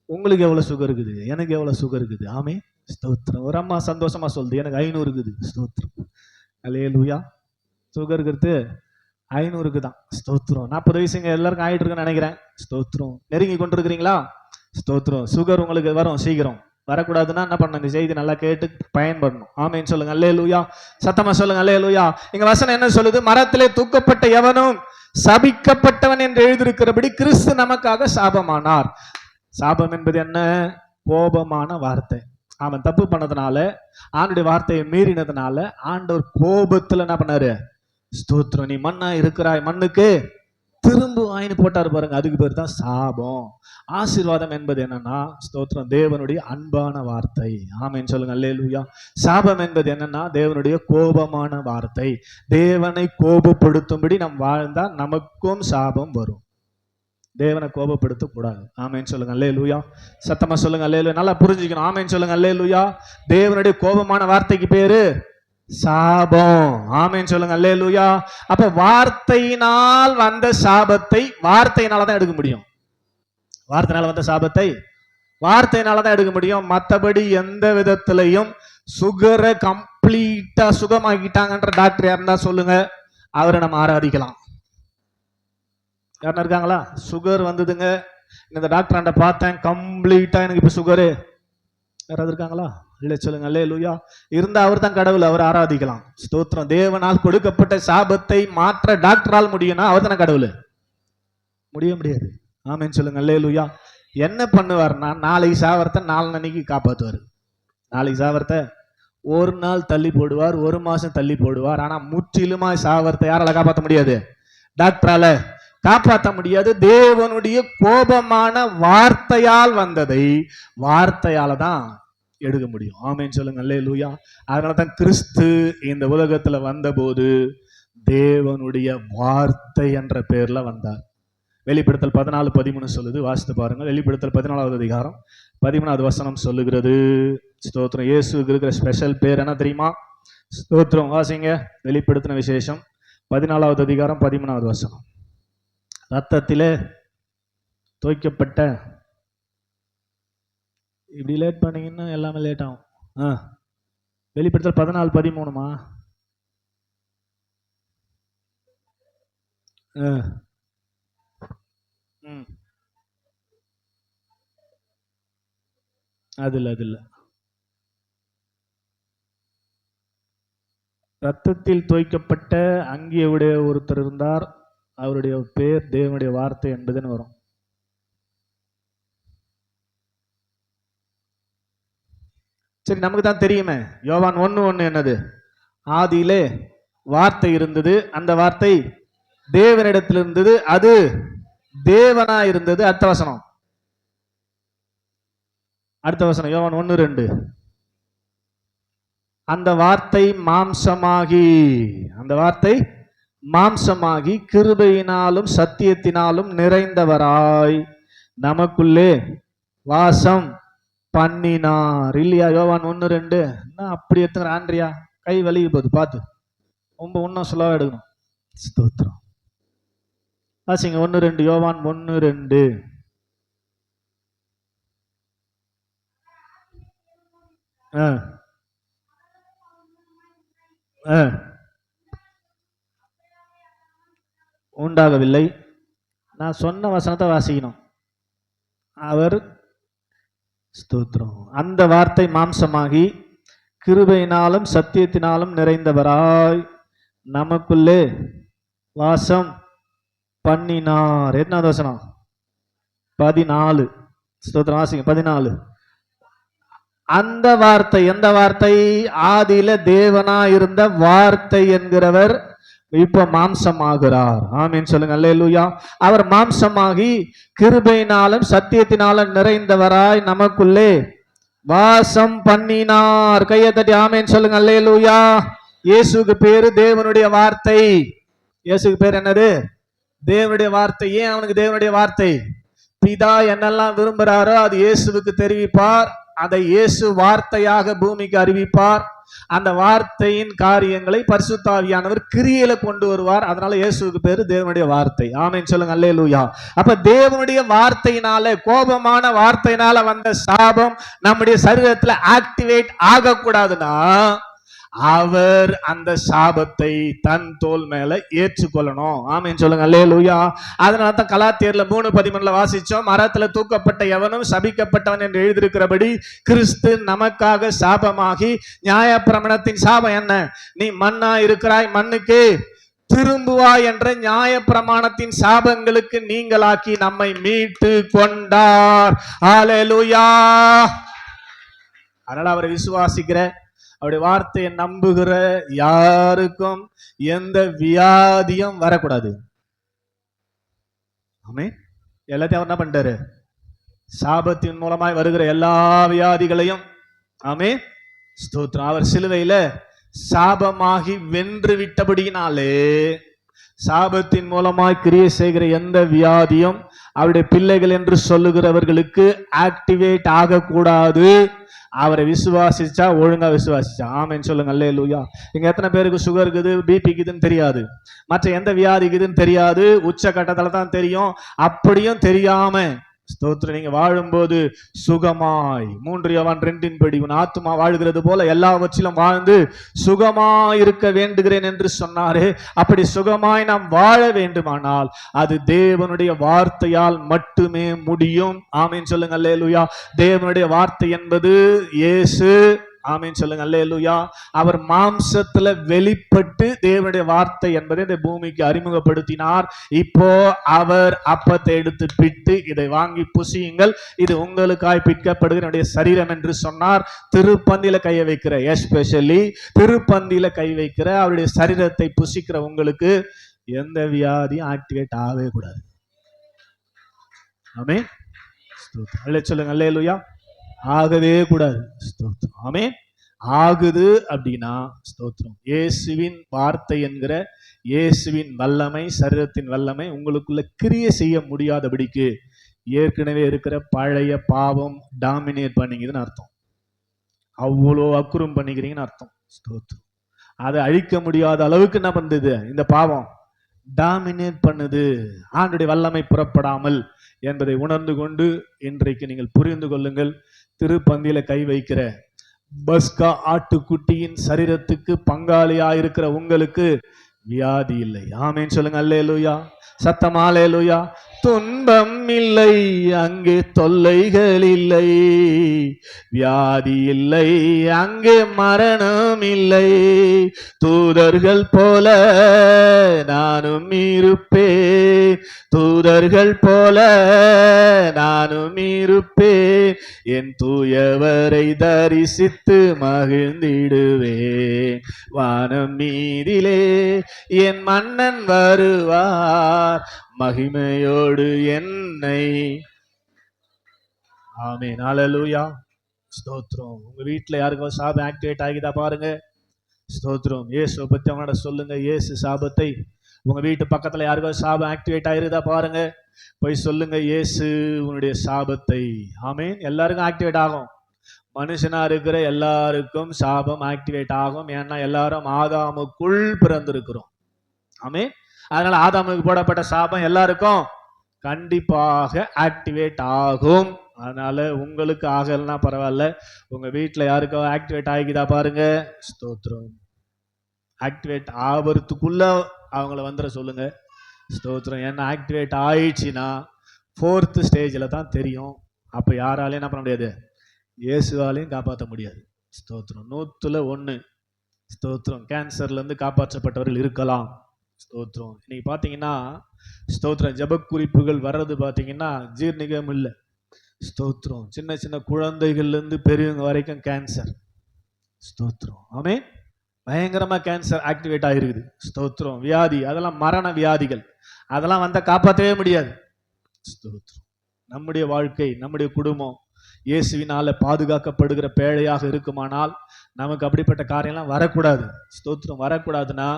உங்களுக்கு எவ்வளவு சுகர் இருக்குது, எனக்கு எவ்வளவு சுகர் இருக்குது. ஆமே ஸ்தோத்திரம். ஒரு அம்மா சந்தோஷமா சொல்லுது, எனக்கு 500 இருக்குது. ஸ்தோத்திரம் அல்லேலூயா. சுகர் இருக்கிறது 500 தான். ஸ்தோத்திரம். 40 வயசுங்க எல்லாருக்கும் ஆயிட்டு இருக்குன்னு நினைக்கிறேன். ஸ்தோத்திரம். நெருங்கி கொண்டிருக்கிறீங்களா? ஸ்தோத்திரம். சுகர் உங்களுக்கு வரும், சீக்கிரம் வரக்கூடாதுன்னா என்ன பண்ணணும்? இந்த செய்தி நல்லா கேட்டு பயன்படணும். ஆமேன்னு சொல்லுங்க அல்லேலூயா. சத்தமா சொல்லுங்க அல்லேலூயா. இங்க வசனம் என்ன சொல்லுது? மரத்திலே தூக்கப்பட்ட எவனும் சபிக்கப்பட்டவன் என்று எழுதியிருக்கிறபடி கிறிஸ்து நமக்காக சாபமானார். சாபம் என்பது என்ன? கோபமான வார்த்தை. அவன் தப்பு பண்ணதுனால, ஆண்டுடைய வார்த்தையை மீறினதுனால ஆண்டவர் கோபத்துல என்ன பண்ணாரு? ஸ்தோத்திரம். நீ மண்ணா இருக்கிறாய், மண்ணுக்கு திரும்ப ஆயின்னு போட்டாரு பாருங்க. அதுக்கு பேர் தான் சாபம். ஆசீர்வாதம் என்பது என்னன்னா ஸ்தோத்திரம், தேவனுடைய அன்பான வார்த்தை. ஆமென் சொல்லுங்க அல்லேலூயா. சாபம் என்பது என்னன்னா தேவனுடைய கோபமான வார்த்தை. தேவனை கோபப்படுத்தும்படி நம் வாழ்ந்தா நமக்கும் சாபம் வரும். தேவனை கோபப்படுத்த கூடாது. ஆமேன்னு சொல்லுங்க அல்லேலூயா. சத்தமா சொல்லுங்க அல்லேலூயா. நல்லா புரிஞ்சுக்கணும். ஆமேன்னு சொல்லுங்க அல்லேலூயா. தேவனுடைய கோபமான வார்த்தைக்கு பேரு சாபம். ஆமேன்னு சொல்லுங்க அல்லேலூயா. அப்ப வார்த்தையினால் வந்த சாபத்தை வார்த்தையினாலதான் எடுக்க முடியும். வார்த்தையினால வந்த சாபத்தை வார்த்தையினாலதான் எடுக்க முடியும். மற்றபடி எந்த விதத்திலையும் சுகரை கம்ப்ளீட்டா சுகமாக்கிட்டாங்கன்ற டாக்டர் யாருந்தா சொல்லுங்க, அவரை நம்ம ஆராதிக்கலாம். யாருன்னா இருக்காங்களா? சுகர் வந்ததுங்க, இந்த டாக்டர் பார்த்தேன், கம்ப்ளீட்டா எனக்கு இப்ப சுகரு. யாராவது இருக்காங்களா? இல்லை சொல்லுங்க அல்லேலூயா. இருந்தா அவர் தான் கடவுள், அவர் ஆராதிக்கலாம். ஸ்தோத்திரம். தேவனால் கொடுக்கப்பட்ட சாபத்தை மாற்ற டாக்டரால் முடியும்னா அவர் தானே கடவுள்? முடியாது. ஆமேன்னு சொல்லுங்க அல்லேலூயா. என்ன பண்ணுவார்னா நாளைக்கு சாவரத்தை 4 அன்னைக்கு காப்பாற்றுவார். நாளைக்கு சாவரத்தை ஒரு நாள் தள்ளி போடுவார், 1 மாசம் தள்ளி போடுவார். ஆனா முற்றிலுமா சாவரத்தை யாரால காப்பாற்ற முடியாது? டாக்டரால காப்பாற்ற முடியாது. தேவனுடைய கோபமான வார்த்தையால் வந்ததை வார்த்தையால தான் எடுக்க முடியும். ஆமென் சொல்லுங்க அல்லேலூயா. அதனாலதான் கிறிஸ்து இந்த உலகத்துல வந்தபோது தேவனுடைய வார்த்தை என்ற பெயர்ல வந்தார். வெளிப்படுத்தல் 14:13 சொல்லுது, வாசித்து பாருங்க. வெளிப்படுத்தல் 14வது அதிகாரம் 13வது வசனம் சொல்லுகிறது. ஸ்தோத்திரம். இயேசுக்கு இருக்கிற ஸ்பெஷல் பேர் என்ன தெரியுமா? ஸ்தோத்திரம். வாசிங்க. வெளிப்படுத்தின விசேஷம் 14வது அதிகாரம் 13வது வசனம். ரத்தத்திலே தோய்க்கப்பட்ட, இப்படி லேட் பண்ணீங்கன்னா எல்லாமே லேட் ஆகும். வெளிப்படுத்தல் 14:13மா? அது இல்ல. ரத்தத்தில் தோய்க்கப்பட்ட அங்கியுடைய ஒருத்தர் இருந்தார், அவருடைய பேர் தேவனுடைய வார்த்தை என்பதுன்னு வரும். சரி, நமக்கு தான் தெரியுமே. யோவான் 1:1 என்னது? ஆதியிலே வார்த்தை இருந்தது, அந்த வார்த்தை தேவனிடத்தில் இருந்தது, அது தேவனா இருந்தது. அடுத்த வசனம். அடுத்த வசனம் யோவான் 1:2. அந்த வார்த்தை மாம்சமாகி கிருபையினாலும் சத்தியத்தினாலும் நிறைந்தவராய் நமக்குள்ளே வாசம் பண்ணினார். இல்லையா? யோவான் 1:2. அப்படி எடுத்துக்கிற ஆண்ட்ரியா கை வலிக்கு போகுது, பார்த்து ரொம்ப இன்னும் ஸ்லோவா எடுக்கணும். ஸ்தோத்திரம். வாசிங்க 1:2. யோவான் 1:2. உண்டாகவில்லை. நான் சொன்ன வசனத்தை வாசிக்கணும். அவர் ஸ்தோத்திரம். அந்த வார்த்தை மாம்சமாகி கிருபையினாலும் சத்தியத்தினாலும் நிறைந்தவராய் நமக்குள்ளே வாசம் பண்ணினார். என்ன வசனம்? 14. ஸ்தோத்திரம். வாசிங்க 14. அந்த வார்த்தை, எந்த வார்த்தை? ஆதியில தேவனா இருந்த வார்த்தை என்கிறவர் இப்ப மாம்சமாகிறார். ஆமீன் சொல்லுங்க. அல்லேலூயா. அவர் மாம்சமாகி கிருபையினாலும் சத்தியத்தினாலும் நிறைந்தவராய் நமக்குள்ளே வாசம் பண்ணினார். கையை தட்டி ஆமீன் சொல்லுங்க. அல்லேலூயா. இயேசுக்கு பேரு தேவனுடைய வார்த்தை. இயேசுக்கு பேர் என்னது? தேவனுடைய வார்த்தை. ஏன் அவனுக்கு தேவனுடைய வார்த்தை? பிதா என்னெல்லாம் விரும்புகிறாரோ அது இயேசுவுக்கு தெரிவிப்பார். அதை இயேசு வார்த்தையாக பூமிக்கு அறிவிப்பார். அந்த வார்த்தையின் காரியங்களை பரிசுத்த ஆவியானவர் கிரியையில கொண்டு வருவார். அதனால இயேசுவுக்கு பேரு தேவனுடைய வார்த்தை. ஆமென் சொல்லுங்க. அல்லேலூயா. அப்ப தேவனுடைய வார்த்தையினால, கோபமான வார்த்தையினால வந்த சாபம் நம்முடைய சரீரத்துல ஆக்டிவேட் ஆகக்கூடாதுன்னா அவர் அந்த சாபத்தை தன் தோல் மேல ஏற்றுக்கொள்ளணும். ஆமென் சொல்லுங்க. அல்லேலூயா. அதனால தான் கலாத்தியர்ல 3:13 வாசிச்சோம். மரத்துல தூக்கப்பட்ட எவனும் சபிக்கப்பட்டவன் என்று எழுதியிருக்கிறபடி கிறிஸ்து நமக்காக சாபமாகி, நியாயப்பிரமாணத்தின் சாபம் என்ன? நீ மண்ணா இருக்கிறாய், மண்ணுக்கு திரும்புவாய் என்ற நியாயப்பிரமாணத்தின் சாபங்களுக்கு நீங்களாக்கி நம்மை மீட்டு கொண்டார். அல்லேலூயா. அதனால அவரை விசுவாசிக்கிற, அவருடைய வார்த்தையை நம்புகிற யாருக்கும் எந்த வியாதியும் வரக்கூடாது. ஆமென். எல்லாத்தையும் அவர் என்ன பண்ணிட்டாரு? சாபத்தின் மூலமாய் வருகிற எல்லா வியாதிகளையும், ஆமென் ஸ்தோத்திரம், அவர் சிலுவையில சாபமாகி வென்று விட்டபடியினாலே சாபத்தின் மூலமாய் கிரியை செய்கிற எந்த வியாதியும் அவருடைய பிள்ளைகள் என்று சொல்லுகிறவர்களுக்கு ஆக்டிவேட் ஆகக்கூடாது. அவரை விசுவாசிச்சா, ஒழுங்கா விசுவாசிச்சா. ஆமென் சொல்லுங்க. அல்லேலூயா. இங்க எத்தனை பேருக்கு சுகர் இருக்குது, பிபி இருக்குதுன்னு தெரியாது, மற்ற எந்த வியாதி இருக்குதுன்னு தெரியாது, உச்ச கட்டத்துல தான் தெரியும். அப்படியும் தெரியாம ஸ்தோத்திரம் நீங்க வாழும்போது சுகமாய் 3 யோவான் 2 உன் ஆத்துமா வாழ்கிறது போல எல்லாவற்றிலும் வாழ்ந்து சுகமாய் இருக்க வேண்டுகிறேன் என்று சொன்னாரே. அப்படி சுகமாய் நாம் வாழ வேண்டுமானால் அது தேவனுடைய வார்த்தையால் மட்டுமே முடியும். ஆமென் சொல்லுங்க. அல்லேலூயா. தேவனுடைய வார்த்தை என்பது இயேசு. ஆமென் சொல்லுங்க. அல்லேலூயா. அவர் மாம்சத்துல வெளிப்பட்டு தேவனுடைய வார்த்தை என்பதை இந்த பூமிக்கு அறிமுகப்படுத்தினார். இப்போ அவர் அப்பத்தை எடுத்து பிட்டு, இதை வாங்கி புசியுங்கள், இது உங்களுக்காய் பிற்கப்படுகிற சரீரம் என்று சொன்னார். திருப்பந்தியில கையை வைக்கிற, எஸ்பெஷலி திருப்பந்தியில கை வைக்கிற அவருடைய சரீரத்தை புசிக்கிற உங்களுக்கு எந்த வியாதியும் ஆக்டிவேட் ஆகவே கூடாது. ஆமென் சொல்லுங்க. அல்லேலூயா. ஆகவே கூடாது. ஸ்தோத்திரம். ஆமென். ஆகுது அப்படின்னா ஸ்தோத்திரம், இயேசுவின் வார்த்தை என்கிற இயேசுவின் வல்லமை, சரீரத்தின் வல்லமை உங்களுக்குள்ள கிரியை செய்ய முடியாதபடிக்கு ஏற்கனவே இருக்கிற பழைய பாவம் டாமினேட் பண்ணிக்குதுன்னு அர்த்தம். அவ்வளோ அக்குறம் பண்ணிக்கிறீங்கன்னு அர்த்தம். ஸ்தோத்திரம். அதை அழிக்க முடியாத அளவுக்கு என்ன பண்ணுது? இந்த பாவம் டாமினேட் பண்ணுது. ஆண்டுடைய வல்லமை புறப்படாமல் என்பதை உணர்ந்து கொண்டு இன்றைக்கு நீங்கள் புரிந்து கொள்ளுங்கள். திருப்பந்தியில கை வைக்கிற பஸ்கா ஆட்டுக்குட்டியின் சரீரத்துக்கு பங்காளியாயிருக்கிற உங்களுக்கு வியாதி இல்லை. ஆமென் சொல்லுங்க. அல்லேலூயா. சத்தமா அல்லேலூயா. துன்பம் இல்லை, அங்கே தொல்லைகள் இல்லை, வியாதி இல்லை, அங்கே மரணம் இல்லை. தூதர்கள் போல நானும் இருப்பேன், தூதர்கள் போல நானும் இருப்பேன், என் தூயவரை தரிசித்து மகிழ்ந்திடுவேன். வானம் மீதிலே என் மன்னன் வருவார், மகிமையோடு என்னை. ஆமென். அல்லேலூயா. ஸ்தோத்திரம். உங்க வீட்டுல யாருக்கும் சாபம் ஆக்டிவேட் ஆகிதா பாருங்க. ஸ்தோத்திரம். இயேசுவை பத்தி அவனோட சொல்லுங்க. இயேசு சாபத்தை, உங்க வீட்டு பக்கத்துல யாருக்கும் சாபம் ஆக்டிவேட் ஆயிருதா பாருங்க, போய் சொல்லுங்க இயேசு உன்னுடைய சாபத்தை. ஆமீன். எல்லாருக்கும் ஆக்டிவேட் ஆகும். மனுஷனா இருக்கிற எல்லாருக்கும் சாபம் ஆக்டிவேட் ஆகும். ஏன்னா எல்லாரும் ஆதாமுக்குள் பிறந்திருக்கிறோம். ஆமீன். அதனால ஆதாமுக்கு போடப்பட்ட சாபம் எல்லாருக்கும் கண்டிப்பாக ஆக்டிவேட் ஆகும். அதனால உங்களுக்கு ஆகலன்னா பரவாயில்ல, உங்க வீட்டுல யாருக்கோ ஆக்டிவேட் ஆகிதா பாருங்க. ஸ்தோத்திரம். ஆக்டிவேட் ஆகிறதுக்குள்ள அவங்கள வந்துட சொல்லுங்க. ஸ்தோத்திரம். ஏன்னா ஆக்டிவேட் ஆயிடுச்சுன்னா 4th ஸ்டேஜில் தான் தெரியும். அப்போ யாராலையும் என்ன பண்ண முடியாது, இயேசுவாலையும் காப்பாற்ற முடியாது. ஸ்தோத்திரம். 100ல் 1. ஸ்தோத்திரம். கேன்சர்லேருந்து காப்பாற்றப்பட்டவர்கள் இருக்கலாம். ஸ்தோத்திரம். இன்னைக்கு பார்த்தீங்கன்னா ஸ்தோத்திரம், ஜப குறிப்புகள் வர்றது பார்த்தீங்கன்னா ஜீர்ணிகம் இல்லை. ஸ்தோத்திரம். சின்ன சின்ன குழந்தைகள்லேருந்து பெரியவங்க வரைக்கும் கேன்சர். ஸ்தோத்திரம். ஆமென். பயங்கரமா கேன்சர் ஆக்டிவேட் ஆகிருக்குது. ஸ்தோத்திரம். வியாதி, அதெல்லாம் மரண வியாதிகள், அதெல்லாம் வந்தால் காப்பாற்றவே முடியாது. ஸ்தோத்திரம். நம்முடைய வாழ்க்கை, நம்முடைய குடும்பம் இயேசுவினால பாதுகாக்கப்படுகிற பேழையாக இருக்குமானால் நமக்கு அப்படிப்பட்ட காரியம்லாம் வரக்கூடாது. ஸ்தோத்திரம். வரக்கூடாதுன்னா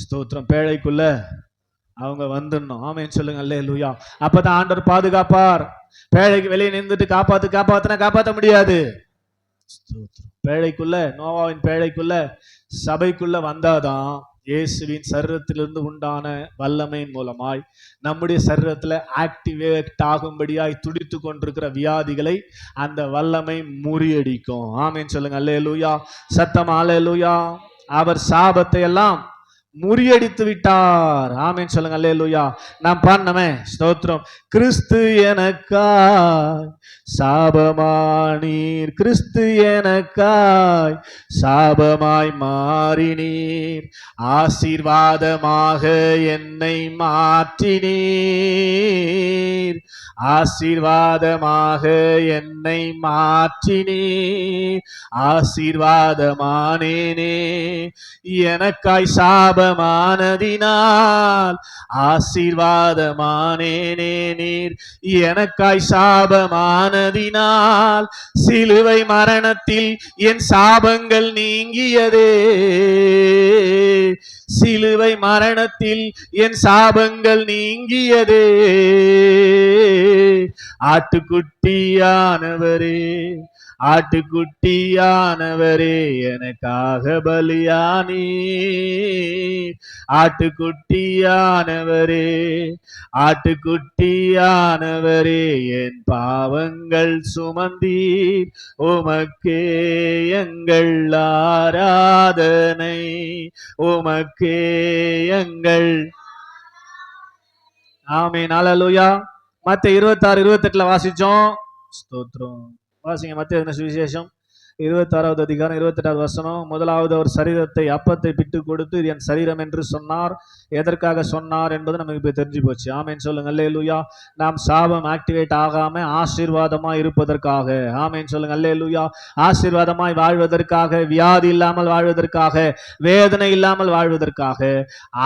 ஸ்தோத்திரம், பேழைக்குள்ள அவங்க வந்துடணும். ஆமென் சொல்லுங்க. அல்லேலூயா. அப்பதான் ஆண்டவர் பாதுகாப்பார். பேழைக்கு வெளியே நின்றுட்டு காப்பாத்துனா காப்பாற்ற முடியாது. ஸ்தோத்திரம். பேழைக்குள்ள, நோவாவின் பேழைக்குள்ள, சபைக்குள்ள வந்தாதான் இயேசுவின் சரீரத்திலிருந்து உண்டான வல்லமையின் மூலமாய் நம்முடைய சரீரத்துல ஆக்டிவேட் ஆகும்படியாய் துடித்து கொண்டிருக்கிற வியாதிகளை அந்த வல்லமை முறியடிக்கும். ஆமென் சொல்லுங்க. அல்லேலூயா. சத்தம் அல்லேலூயா. அவர் சாபத்தை எல்லாம் முறியடித்து விட்டார். ஆமென் சொல்லுங்க. அல்லேலூயா. நாம் பாடணுமே. ஸ்தோத்திரம். கிறிஸ்து எனக்காய் சாபமானீர், கிறிஸ்து எனக்காய் சாபமாய் மாறினீர், ஆசீர்வாதமாக என்னை மாற்றினீர், ஆசீர்வாதமாக என்னை மாற்றினீர், ஆசீர்வாதமானேனே. எனக்காய் சாபமானதினால் ஆசீர்வாதமானேனே. நீர் எனக்காய் சாபமானதினால் சிலுவை மரணத்தில் என் சாபங்கள் நீங்கியதே, சிலுவை மரணத்தில் என் சாபங்கள் நீங்கியதே. ஆட்டுக்குட்டியானவரே, ஆட்டுக்குட்டியானவரே எனக்காக பலியானீர், ஆட்டுக்குட்டியானவரே, ஆட்டுக்குட்டியானவரே என் பாவங்கள் சுமந்தீர், உமக்கே எங்கள் ஆராதனை, உமக்கே எங்கள். ஆமென். அல்லேலூயா. மத்தேயு 26:28 வாசிச்சோம். ஸ்தோத்திரம். வாசிங்க. மத்தேயு சுவிசேஷம் 26வது அதிகாரம் 28வது வசனம். முதலாவது அவர் சரீரத்தை, அப்பத்தை பிட்டு கொடுத்து இது என் சரீரம் என்று சொன்னார். எதற்காக சொன்னார் என்பது நமக்கு இப்போ தெரிஞ்சு போச்சு. ஆமென் சொல்லுங்க. அல்லேலூயா. நாம் சாபம் ஆக்டிவேட் ஆகாம ஆசீர்வாதமாய் இருப்பதற்காக. ஆமென் சொல்லுங்க. அல்லேலூயா. ஆசீர்வாதமாய் வாழ்வதற்காக, வியாதி இல்லாமல் வாழ்வதற்காக, வேதனை இல்லாமல் வாழ்வதற்காக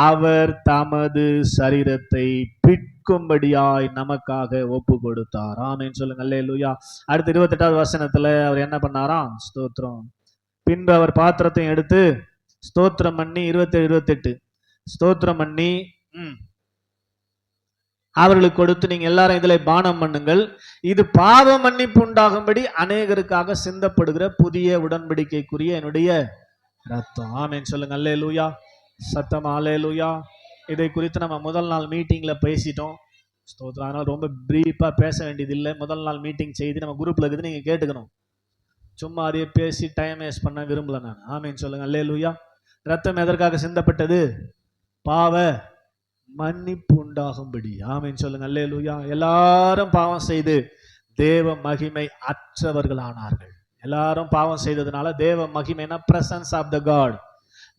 அவர் தமது சரீரத்தை பிற்கும்படியாய் நமக்காக ஒப்பு கொடுத்தார். ஆமென் சொல்லுங்க. அல்லேலூயா. அடுத்து 28வது வசனத்துல அவர் என்ன பண்ணாராம்? ஸ்தோத்திரம். பின்பு அவர் பாத்திரத்தை எடுத்து ஸ்தோத்திரம் பண்ணி 27-28 ஸ்தோத்திரம் பண்ணி அவர்களுக்கு கொடுத்து, நீங்க எல்லாரும் இதுல பானம் பண்ணுங்கள், இது பாவ மன்னிப்பு உண்டாகும்படி அநேகருக்காக சிந்தப்படுகிற புதிய உடன்படிக்கைக்குரிய என்னுடைய ரத்தம். ஆமென் சொல்லுங்க. அல்லேலூயா. சத்தம் அல்லேலூயா. இதை குறித்து நம்ம முதல் நாள் மீட்டிங்ல பேசிட்டோம். ஸ்தோத்திரம். அதனால ரொம்ப பிரீஃபா பேச வேண்டியது இல்லை. முதல் நாள் மீட்டிங் செய்து நம்ம குரூப்ல இருக்குது, நீங்க கேட்டுக்கணும். சும்மா அதையே பேசி டைம் வேஸ்ட் பண்ண விரும்பல நான். ஆமென் சொல்லுங்க. அல்லேலூயா. ரத்தம் எதற்காக சிந்தப்பட்டது? பாவ மன்னிப்பு உண்டாகும்படி. ஆமென் சொல்லுங்க. அல்லேலூயா. எல்லாரும் பாவம் செய்து தேவ மகிமை அற்றவர்களானார்கள். எல்லாரும் பாவம் செய்ததுனால தேவ மகிமைனா பிரசன்ஸ் ஆஃப் த காட்,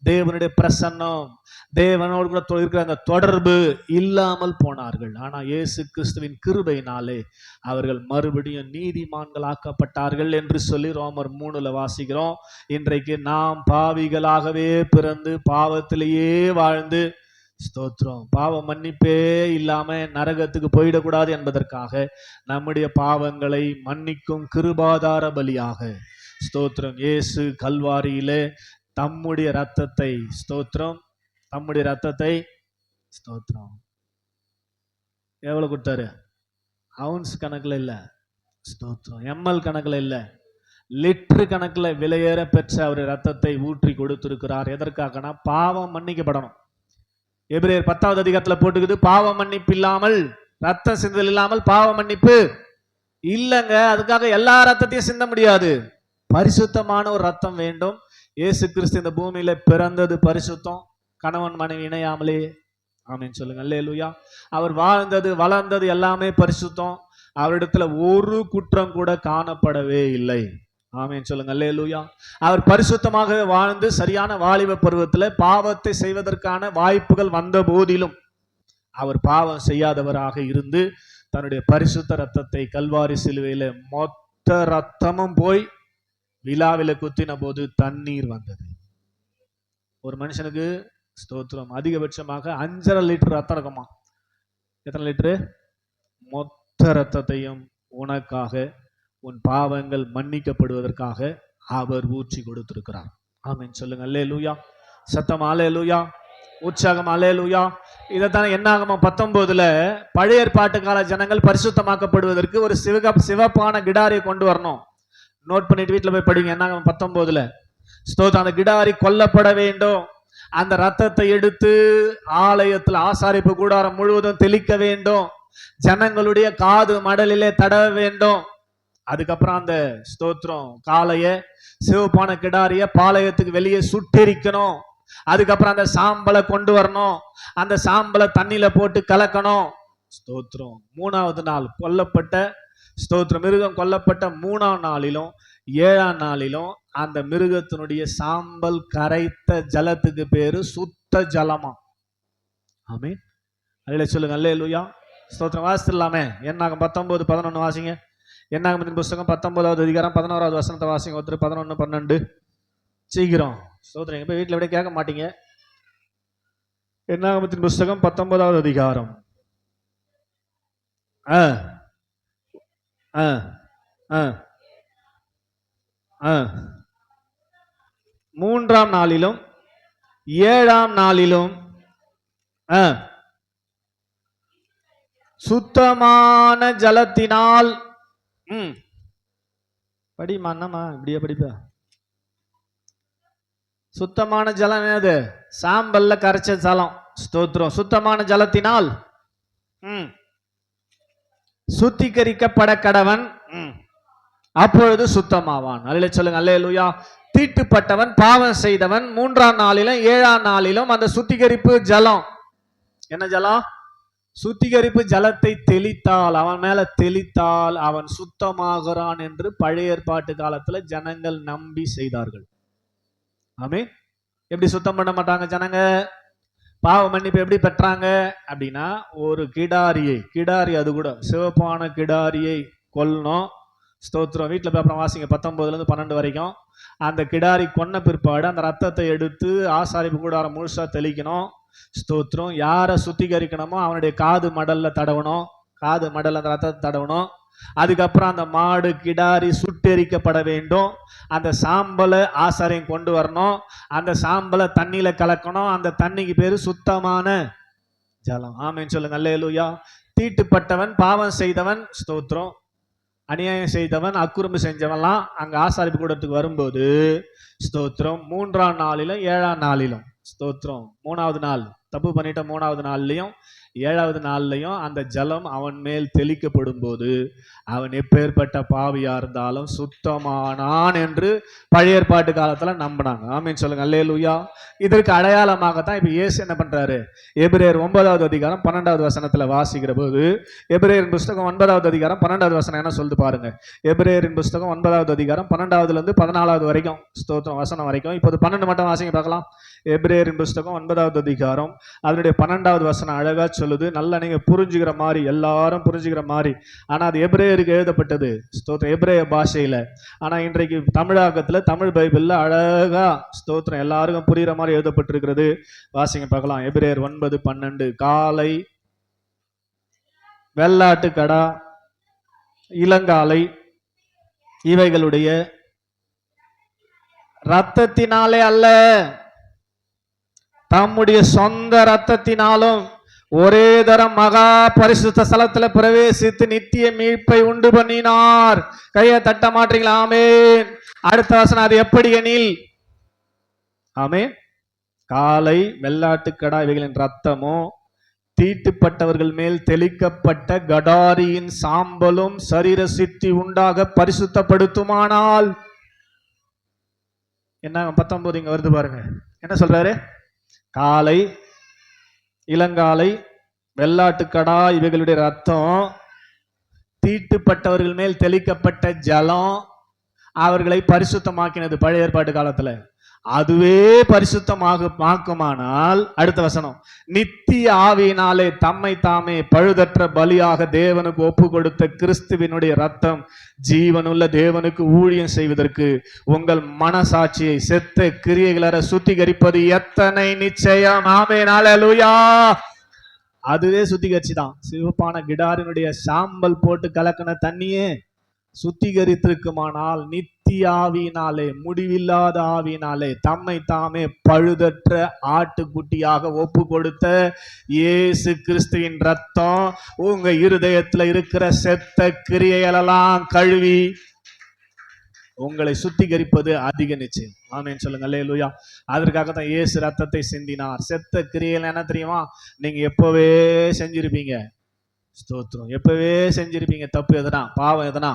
தேவனுடைய பிரசன்னம், தேவனோடு கூட இருக்கிற அந்த தொடர்பு இல்லாமல் போனார்கள். ஆனா இயேசு கிறிஸ்துவின் கிருபையினாலே அவர்கள் மறுபடியும் நீதிமான்கள் ஆக்கப்பட்டார்கள் என்று சொல்லி ரோமர் 3ல வாசிக்கிறோம். இன்றைக்கு நாம் பாவிகளாகவே பிறந்து பாவத்திலேயே வாழ்ந்து, ஸ்தோத்திரம், பாவ மன்னிப்பே இல்லாம நரகத்துக்கு போயிடக்கூடாது என்பதற்காக நம்முடைய பாவங்களை மன்னிக்கும் கிருபாதார பலியாக ஸ்தோத்திரம். இயேசு கல்வாரியிலே தம்முடைய ரத்தத்தை, ஸ்தோத்திரம், தம்முடைய ரத்தத்தை, ஸ்தோத்திரம், எவ்வளவு கொடுத்தாரு? அவுன்ஸ் கணக்குல இல்ல, ஸ்தோத்திரம், எம்எல் கணக்குல இல்ல, லிட்டர் கணக்கில் விலையேற பெற்ற அவர் ரத்தத்தை ஊற்றி கொடுத்திருக்கிறார். எதற்காகனா பாவம் மன்னிக்கப்படணும். எபிரேயர் 10வது அதிகாரத்தில் போட்டுக்குது, பாவ மன்னிப்பு இல்லாமல், ரத்த சிந்தல் இல்லாமல் பாவ மன்னிப்பு இல்லைங்க. அதுக்காக எல்லா ரத்தத்தையும் சிந்த முடியாது. பரிசுத்தமான ஒரு ரத்தம் வேண்டும். இயேசு கிறிஸ்து இந்த பூமியில பிறந்தது பரிசுத்தம், கணவன் மனைவி இணையாமலே. ஆமென் சொல்லுங்க. அல்லேலூயா. அவர் வாழ்ந்தது வளர்ந்தது எல்லாமே பரிசுத்தம். அவரிடத்துல ஒரு குற்றம் கூட காணப்படவே இல்லை. ஆமென் சொல்லுங்க. அல்லேலூயா. அவர் பரிசுத்தமாக வாழ்ந்து சரியான வாலிப பருவத்தில் பாவத்தை செய்வதற்கான வாய்ப்புகள் வந்த போதிலும் அவர் பாவம் செய்யாதவராக இருந்து தன்னுடைய பரிசுத்த ரத்தத்தை கல்வாரி சிலுவையில மொத்த ரத்தமும் போய் விழாவில குத்தின போது தண்ணீர் வந்தது. ஒரு மனுஷனுக்கு, ஸ்தோத்திரம், அதிகபட்சமாக 5.5 லிட்டர் ரத்தம் இருக்குமா? எத்தனை லிட்டரு? மொத்த ரத்தத்தையும் உனக்காக, உன் பாவங்கள் மன்னிக்கப்படுவதற்காக அவர் ஊற்றி கொடுத்திருக்கிறார். ஆமென் சொல்லுங்க. அல்லேலூயா. சத்தம் அல்லேலூயா. உற்சாகம் அல்லேலூயா. இதைத்தானே என்னாகமம் 19ல பழைய ஏற்பாட்டு கால ஜனங்கள் பரிசுத்தமாக்கப்படுவதற்கு ஒரு சிவப்பான கிடாரியை கொண்டு வரணும். நோட் பண்ணிட்டு வீட்டுல போய் படிங்க. என்னாகமம் 19ல ஸ்தோத்திரம், அந்த கிடாரி கொல்லப்பட வேண்டும். அந்த ரத்தத்தை எடுத்து ஆலயத்தில் ஆசாரிப்பு கூடாரம் முழுவதும் தெளிக்க வேண்டும். ஜனங்களுடைய காது மடலிலே தடவ வேண்டும். அதுக்கப்புறம் அந்த ஸ்தோத்திரம் காளைய, சிவப்பான கிடாரிய பாளையத்துக்கு வெளியே சுட்டெரிக்கணும். அதுக்கப்புறம் அந்த சாம்பலை கொண்டு வரணும். அந்த சாம்பலை தண்ணியில போட்டு கலக்கணும். ஸ்தோத்திரம். 3வது நாள் கொல்லப்பட்ட, ஸ்தோத்திரம், மிருகம் கொல்லப்பட்ட 3ஆம் நாளிலும் 7ஆம் நாளிலும் அந்த மிருகத்தினுடைய சாம்பல் கரைத்த ஜலத்துக்கு பேரு சுத்த ஜலமா. ஆமென். அல்லேலூயா சொல்லுங்க. அல்லேலூயா. ஸ்தோத்திரம். வாசித்துலாமே. என்னாகும் 19:11 வாசிங்க. என்னாகமத்தின் புஸ்தகம் 19வது அதிகாரம் 11வது வசனத்தை வாசிங்க. ஒருத்தர் 11, 12 சீக்கிரம். ஸ்தோத்திரம். இப்ப வீட்டுல விட கேட்க மாட்டீங்க. என்னாகமத்தின் புஸ்தகம் 19வது அதிகாரம் 3ஆம் நாளிலும் 7ஆம் நாளிலும் சுத்தமான ஜலத்தினால், படிமா என்னம்மா இப்படியே படிப்ப. சுத்தமான ஜலம் என்னது? சாம்பல்ல கரைச்ச ஜலம். ஸ்தோத்திரம். சுத்தமான ஜலத்தினால் சுத்திகரிக்கப்பட கடவன், அப்பொழுது சுத்தமாவான். அல்லேலூயா சொல்லுங்க. அல்லேலூயா. தீட்டுப்பட்டவன், பாவம் செய்தவன் 3ஆம் நாளிலும் 7ஆம் நாளிலும் அந்த சுத்திகரிப்பு ஜலம், என்ன ஜலம்? சுத்திகரிப்பு ஜலத்தை தெளித்தால், அவன் மேல தெளித்தால் அவன் சுத்தமாகிறான் என்று பழைய ஏற்பாட்டு காலத்துல ஜனங்கள் நம்பி செய்தார்கள். ஆமென். எப்படி சுத்தம் பண்ண மாட்டாங்க ஜனங்க? பாவ மன்னிப்பு எப்படி பெற்றாங்க அப்படின்னா, ஒரு கிடாரி, அது கூட சிவப்பான கிடாரியை கொல்லணும். ஸ்தோத்திரம். வீட்டுல போய் அப்புறம் வாசிங்க 19லேருந்து 12 வரைக்கும். அந்த கிடாரி கொன்ன பிற்பாடு அந்த ரத்தத்தை எடுத்து ஆசாரிப்பு கூடாரம் முழுசா தெளிக்கணும். ஸ்தோத்திரம். யாரை சுத்திகரிக்கணுமோ அவனுடைய காது மடல்ல தடவணும். காது மடல் அந்த ரத்தத்தை தடவணும். அதுக்கப்புறம் அந்த மாடு கிடாரி சுட்டெரிக்கப்பட வேண்டும். அந்த சாம்பலை ஆசாரியம் கொண்டு வரணும். அந்த சாம்பலை தண்ணியில கலக்கணும். அந்த தண்ணிக்கு பேரு சுத்தமான ஜலம். ஆமென் சொல்லுங்க. அல்லேலூயா. தீட்டுப்பட்டவன், பாவம் செய்தவன், ஸ்தோத்திரம், அநியாயம் செய்தவன், அக்குறும்பு செஞ்சவன்லாம் அங்க ஆசாரிப்பு கூடத்துக்கு வரும்போது, ஸ்தோத்திரம், 3ஆம் நாளிலும் 7ஆம் நாளிலும், ஸ்தோத்திரம், 3வது நாள் தப்பு பண்ணிட்ட 3வது நாள்லையும் 7வது நாள்லையும் அந்த ஜலம் அவன் மேல் தெளிக்கப்படும் போது அவன் எப்பேற்பட்ட பாவியா இருந்தாலும் சுத்தமானான் என்று பழைய ஏற்பாட்டு காலத்துல நம்பினாங்க. ஆமென் சொல்லுங்க. அல்லேலூயா. இதற்கு அடையாளமாகத்தான் இப்ப இயேசு என்ன பண்றாரு? எபிரேயர் 9வது அதிகாரம் 12வது வசனத்துல வாசிக்கிற போது, எபிரேயரின் புஸ்தகம் 9வது அதிகாரம் 12வது வசனம் என்ன சொல்லுது பாருங்க. எபிரேயரின் புஸ்தகம் 9வது அதிகாரம் 12வதுல இருந்து 14வது வரைக்கும், ஸ்தோத்திரம், வசனம் வரைக்கும். இப்போது 12 மட்டும் வாசிங்க பார்க்கலாம். எபிரேயரின் புஸ்தகம் 9வது அதிகாரம் அதனுடைய 12வது வசனம் அழகா சொல்லுது. நல்லா நீங்க புரிஞ்சுக்கிற மாதிரி, எல்லாரும் புரிஞ்சுக்கிற மாதிரி. ஆனா அது எபிரேயருக்கு எழுதப்பட்டது, ஸ்தோத்திரம், எபிரேய பாஷையில. ஆனா இன்றைக்கு தமிழாக்கத்துல, தமிழ் பைபிள்ல அழகா, ஸ்தோத்திரம், எல்லாருக்கும் புரியுற மாதிரி எழுதப்பட்டிருக்கிறது. வாசிங்க பார்க்கலாம். எபிரேயர் 9:12. காலை, வெள்ளாட்டு கடா, இளங்காலை இவைகளுடைய ரத்தத்தினாலே அல்ல, தம்முடைய சொந்த ரத்தத்தினாலும் ஒரே தரம் மகா பரிசுத்த ஸ்தலத்துல பிரவேசித்து நித்திய மீட்பை உண்டு பண்ணினார். கையை தட்ட மாட்டீங்களா? ஆமென். அடுத்த வசனம், அது எப்படி எனில், ஆமென், காளை வெள்ளாட்டுக்கடா இவைகளின் ரத்தமோ தீட்டுப்பட்டவர்கள் மேல் தெளிக்கப்பட்ட கடாரியின் சாம்பலும் சரீர சித்தி உண்டாக பரிசுத்தப்படுத்துமானால். என்ன 19 இங்க வருது பாருங்க, என்ன சொல்றாரு? காளை, இளங்காலை, வெள்ளாட்டுக்கடா இவைகளுடைய ரத்தம், தீட்டுப்பட்டவர்கள் மேல் தெளிக்கப்பட்ட ஜலம் அவர்களை பரிசுத்தமாக்கினது பழைய ஏற்பாட்டு காலத்துல. அதுவே பரிசுத்தமாக்குமானால், அடுத்த வசனம், நித்திய ஆவியினாலே தம்மை தாமே பழுதற்ற பலியாக தேவனுக்கு ஒப்பு கொடுத்த கிறிஸ்துவினுடைய ரத்தம் ஜீவனுள்ள தேவனுக்கு ஊழியம் செய்வதற்கு உங்கள் மனசாட்சியை செத்த கிரியைகளற சுத்திகரிப்பது எத்தனை நிச்சயம். ஆமென், அல்லேலூயா. அதுவே சுத்திகரிச்சுதான். சிவப்பான கிடாரினுடைய சாம்பல் போட்டு கலக்கின தண்ணியே சுத்திகரித்திருக்குமானால், நித்திய ஆவியினாலே, முடிவில்லாத ஆவியினாலே தம்மை தாமே பழுதற்ற ஆட்டுக்குட்டியாக ஒப்பு கொடுத்த இயேசு கிறிஸ்துவின் ரத்தம் உங்க இருதயத்துல இருக்கிற செத்த கிரியைகளெல்லாம் கழுவி உங்களை சுத்திகரிப்பது அதிக நிச்சயம். ஆமென் சொல்லுங்க, அல்லேலூயா. அதற்காக தான் இயேசு ரத்தத்தை சிந்தினார். செத்த கிரியைகள் என்ன தெரியுமா? நீங்க எப்பவே செஞ்சிருப்பீங்க, ஸ்தோத்திரம், எப்பவே செஞ்சிருப்பீங்க. தப்பு எதனா, பாவம் எதனா,